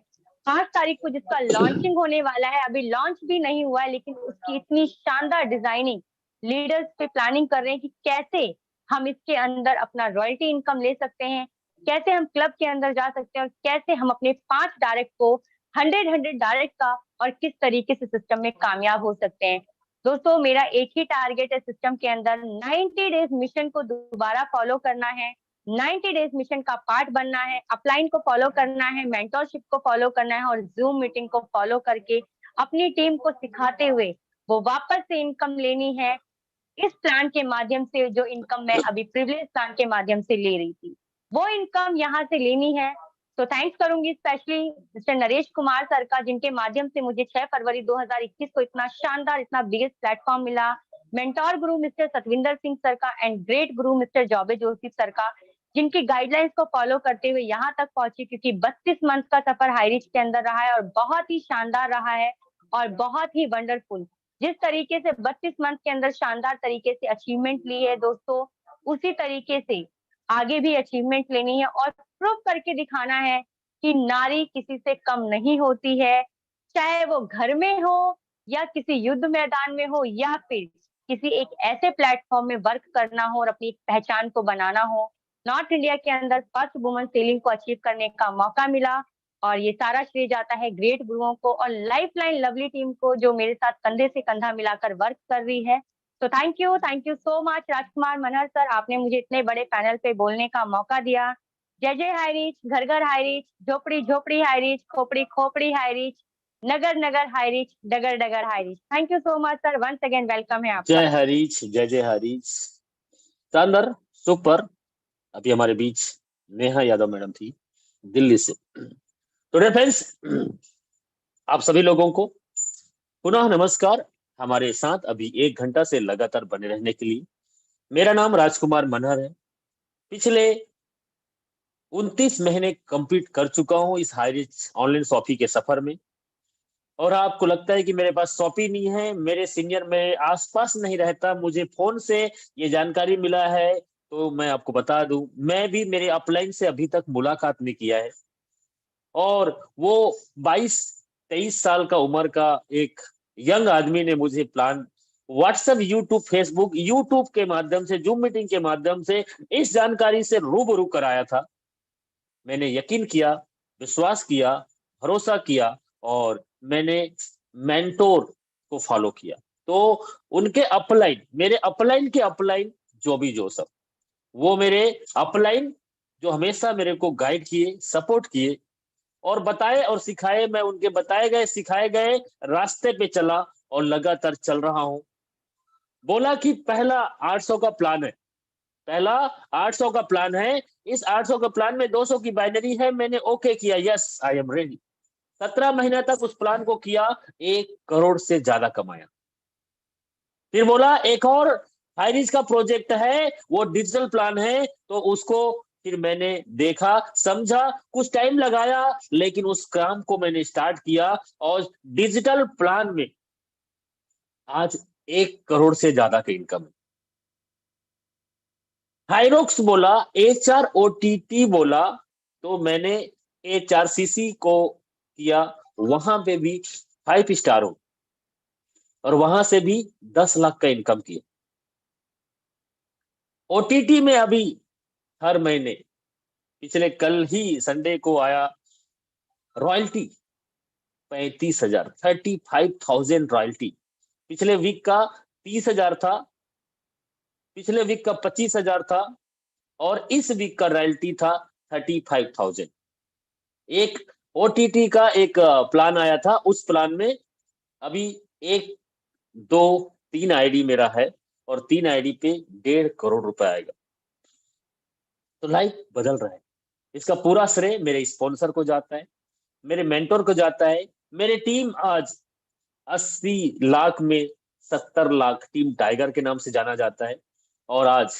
5 तारीख को, जिसका लॉन्चिंग होने वाला है, अभी लॉन्च भी नहीं हुआ है, लेकिन उसकी इतनी शानदार डिजाइनिंग लीडर्स पे प्लानिंग कर रहे हैं कि कैसे हम इसके अंदर अपना रॉयल्टी इनकम ले सकते हैं, कैसे हम क्लब के अंदर जा सकते हैं, और कैसे हम अपने 5 डायरेक्ट को 100 डायरेक्ट का, और किस तरीके से सिस्टम में कामयाब हो सकते हैं। दोस्तों, मेरा एक ही टारगेट है सिस्टम के अंदर, 90 डेज मिशन को दोबारा फॉलो करना है, 90 डेज मिशन का पार्ट बनना है, अपलाइन को फॉलो करना है, मेंटरशिप को फॉलो करना है और जूम मीटिंग को फॉलो करके अपनी टीम को सिखाते हुए वो वापस से इनकम लेनी है इस प्लान के माध्यम से। जो इनकम मैं अभी प्रिविलेज प्लान के माध्यम से ले रही थी, वो इनकम यहाँ से लेनी है। तो थैंक्स करूंगी specially mister Naresh Kumar sir का, जिनके माध्यम से मुझे 6 फरवरी 2021 को इतना शानदार, इतना बिगेस्ट प्लेटफॉर्म मिला। मेंटोर गुरु मिस्टर सतविंदर सिंह सर का and great Guru mister जॉबे Joseph sir का, जिनकी गाइडलाइंस को फॉलो करते हुए यहाँ तक पहुंची, क्योंकि 32 मंथ का सफर हाईरिच के अंदर रहा है और बहुत ही शानदार रहा है और बहुत ही वंडरफुल। जिस तरीके से 32 मंथ के अंदर शानदार तरीके से अचीवमेंट ली है दोस्तों, उसी तरीके से आगे भी अचीवमेंट लेनी है और प्रूव करके दिखाना है कि नारी किसी से कम नहीं होती है, चाहे वो घर में हो या किसी युद्ध मैदान में हो या फिर किसी एक ऐसे प्लेटफॉर्म में वर्क करना हो और अपनी पहचान को बनाना हो। नॉर्थ इंडिया के अंदर फर्स्ट वुमन सेलिंग को अचीव करने का मौका मिला और ये सारा श्रेय जाता है ग्रेट गुरुओं को और लाइफलाइन लवली टीम को, जो मेरे साथ कंधे से कंधा मिलाकर वर्क कर रही है। तो thank you so much Rajkumar Manhar sir, आपने मुझे इतने बड़े पैनल पे बोलने का मौका दिया। जय जय हाईरिच, घर घर हाईरिच, झोपड़ी झोपड़ी हाईरिच, खोपड़ी खोपड़ी हाईरिच, नगर नगर हाईरिच, डगर डगर high rich. Thank you so much sir, once again welcome है आपका। जय हरीश, जय हरीश, शानदार, सुपर। अभी हमारे बीच नेहा यादव मैडम थी दिल्ली से। तो फ्रेंड्स, आप सभी लोगों को पुनः नमस्कार। हमारे साथ अभी 1 घंटा से लगातार बने रहने के लिए। मेरा नाम राजकुमार मनहर है। पिछले 29 महीने कंप्लीट कर चुका हूं इस हाईरिच ऑनलाइन शॉपिंग के सफर में। और आपको लगता है कि मेरे पास शॉपिंग नहीं है, मेरे सीनियर मेरे आसपास नहीं रहता, मुझे फोन से ये जानकारी मिला है, तो मैं आपको बता दूं, मैं भी मेरे अपलाइन से अभी तक मुलाकात नहीं किया है। और वो 22-23 साल का उम्र का एक यंग आदमी ने मुझे plan WhatsApp, YouTube, Facebook, YouTube के माध्यम से, जूम मीटिंग के माध्यम से इस जानकारी से रूबरू कराया था। मैंने यकीन किया, विश्वास किया, भरोसा किया और मैंने मेंटोर को फॉलो किया। तो उनके अपलाइन, मेरे अपलाइन के अपलाइन जॉबी जोसेफ, वो मेरे अपलाइन जो हमेशा मेरे को गाइड किए, सपोर्ट किए और बताए और सिखाए। मैं उनके बताए गए, सिखाए गए रास्ते पे चला और लगातार चल रहा हूं। बोला कि पहला 800 का प्लान है, पहला 800 का प्लान है। इस 800 का प्लान में 200 की बाइनरी है। मैंने ओके किया, यस आई एम रेडी। 17 महीना तक उस प्लान को किया, 1 करोड़ से ज्यादा कमाया। फिर बोला एक और हाईरिच का प्रोजेक्ट है, वो डिजिटल प्लान है, तो उसको फिर मैंने देखा, समझा, कुछ टाइम लगाया, लेकिन उस काम को मैंने स्टार्ट किया और डिजिटल प्लान में आज 1 करोड़ से ज्यादा की इनकम है। हाइरोक्स बोला, HR OTT बोला, तो मैंने HRCC को किया, वहां पे भी 5 स्टार हूं और वहां से भी 10 लाख का इनकम किया। OTT में अभी हर महीने, पिछले कल ही संडे को आया रॉयल्टी 35,000, 35,000 रॉयल्टी। पिछले वीक का 30,000 था, पिछले वीक का 25,000 था और इस वीक का रॉयल्टी था 35,000। एक OTT का एक प्लान आया था, उस प्लान में अभी 1, 2, 3 आईडी मेरा है और 3 आईडी पे 1.5 करोड़ रुपए आएगा। तो लाइफ बदल रहा है। इसका पूरा श्रेय मेरे स्पॉन्सर को जाता है, मेरे मेंटोर को जाता है। मेरी टीम आज 80 लाख में 70 लाख टीम टाइगर के नाम से जाना जाता है और आज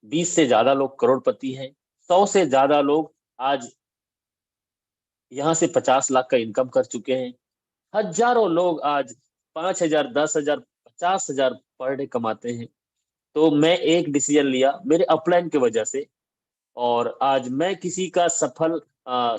20 से ज्यादा लोग करोड़पति हैं, 100 से ज्यादा लोग आज यहां से 50 लाख का इनकम कर चुके हैं। हजारों लोग आज 5,000, 10,000, 50,000 पर डे कमाते हैं। तो मैं एक डिसीजन लिया मेरे अपलाइन की वजह से और आज मैं किसी का सफल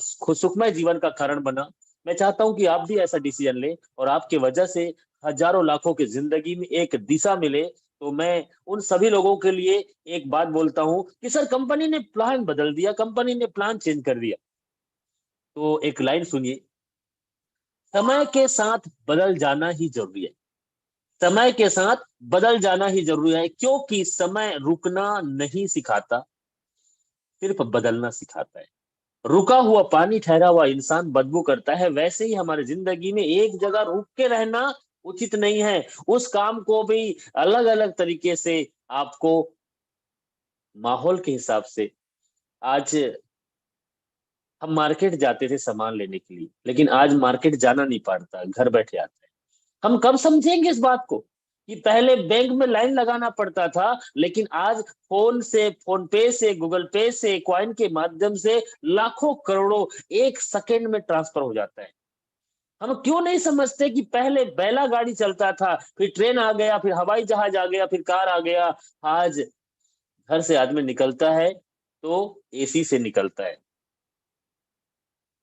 सुखमय जीवन का कारण बना। मैं चाहता हूं कि आप भी ऐसा डिसीजन लें और आपके वजह से हजारों लाखों की जिंदगी में एक दिशा मिले। तो मैं उन सभी लोगों के लिए एक बात बोलता हूं कि सर कंपनी ने प्लान बदल दिया, कंपनी ने प्लान चेंज कर दिया, तो एक लाइन सुनिए, समय के साथ बदल जाना ही जरूरी है। समय के साथ बदल जाना ही जरूरी है, क्योंकि समय रुकना नहीं सिखाता, सिर्फ बदलना सिखाता है। रुका हुआ पानी ठहरा हुआ इंसान बदबू करता है, वैसे ही हमारी जिंदगी में एक जगह रुक के रहना उचित नहीं है। उस काम को भी अलग अलग तरीके से आपको माहौल के हिसाब से, आज हम मार्केट जाते थे सामान लेने के लिए, लेकिन आज मार्केट जाना नहीं पड़ता, घर बैठे आते हैं। हम कब समझेंगे इस बात को कि पहले बैंक में लाइन लगाना पड़ता था, लेकिन आज फोन से, फोन पे से, गूगल पे से, कॉइन के माध्यम से लाखों करोड़ों एक सेकंड में ट्रांसफर हो जाता है। हम क्यों नहीं समझते कि पहले बैला गाड़ी चलता था, फिर ट्रेन आ गया, फिर हवाई जहाज आ गया, फिर कार आ गया। आज घर से आदमी निकलता है तो एसी से निकलता है।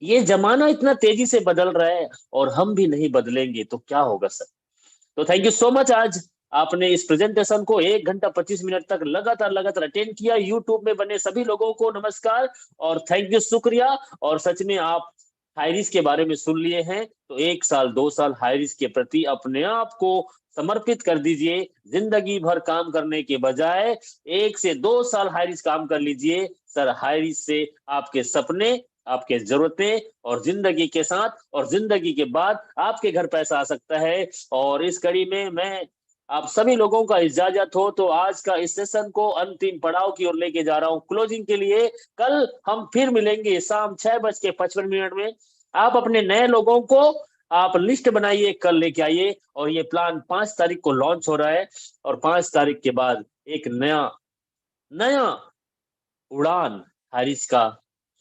ये जमाना इतना तेजी से बदल रहा है और हम भी नहीं बदलेंगे तो क्या होगा सर। तो थैंक यू सो मच, आज आपने इस प्रेजेंटेशन को 1 घंटा 25 मिनट तक लगातार अटेंड किया। यूट्यूब में बने सभी लोगों को नमस्कार और थैंक यू, शुक्रिया। और सच में आप हाईरिस के बारे में सुन लिए हैं तो 1 साल 2 साल हाईरिस के प्रति अपने आप को समर्पित कर दीजिए। जिंदगी भर काम करने के बजाय 1 से 2 साल हाईरिस काम कर लीजिए। सर हाईरिस से आपके सपने, आपके जरूरतें और जिंदगी के साथ और जिंदगी के बाद आपके घर पैसा आ सकता है। और इस कड़ी में मैं आप सभी लोगों का इजाजत हो तो आज का इस सेशन को अंतिम पड़ाव की ओर लेके जा रहा हूं क्लोजिंग के लिए। कल हम फिर मिलेंगे शाम 6:55 में। आप अपने नए लोगों को आप लिस्ट बनाइए, कल लेके आइए। और ये प्लान 5 तारीख को लॉन्च हो रहा है और 5 तारीख के बाद एक नया उड़ान हाईरिस का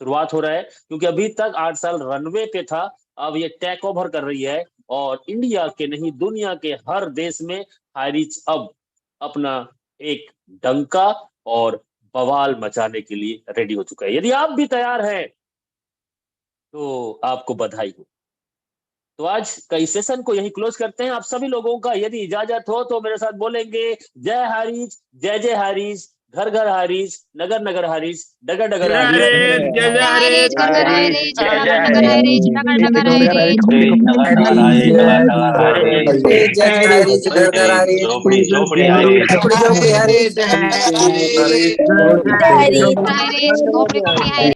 शुरुआत हो रहा है, क्योंकि अभी तक 8 साल रनवे पे था, अब ये टेक ओवर कर रही है और इंडिया के नहीं दुनिया के हर देश में हाईरिस अब अपना एक डंका और बवाल मचाने के लिए रेडी हो चुका है। यदि आप भी तैयार हैं तो आपको बधाई हो। तो आज का इस सेशन को यही क्लोज करते हैं। आप सभी लोगों का यदि इजाजत हो तो मेरे साथ बोलेंगे जय हारीज, जय जय हारीज, घर घर हारीज, नगर नगर हारीज, डगर डगर हारीज, जय जय हरीश, नगर हरीज, जय जय नगर हरीश, नगर हरीज, नगर नगर हरीज। झोपड़ी झोपड़ी हारीज, हरीज, हरीज, झोपड़ी हरीज।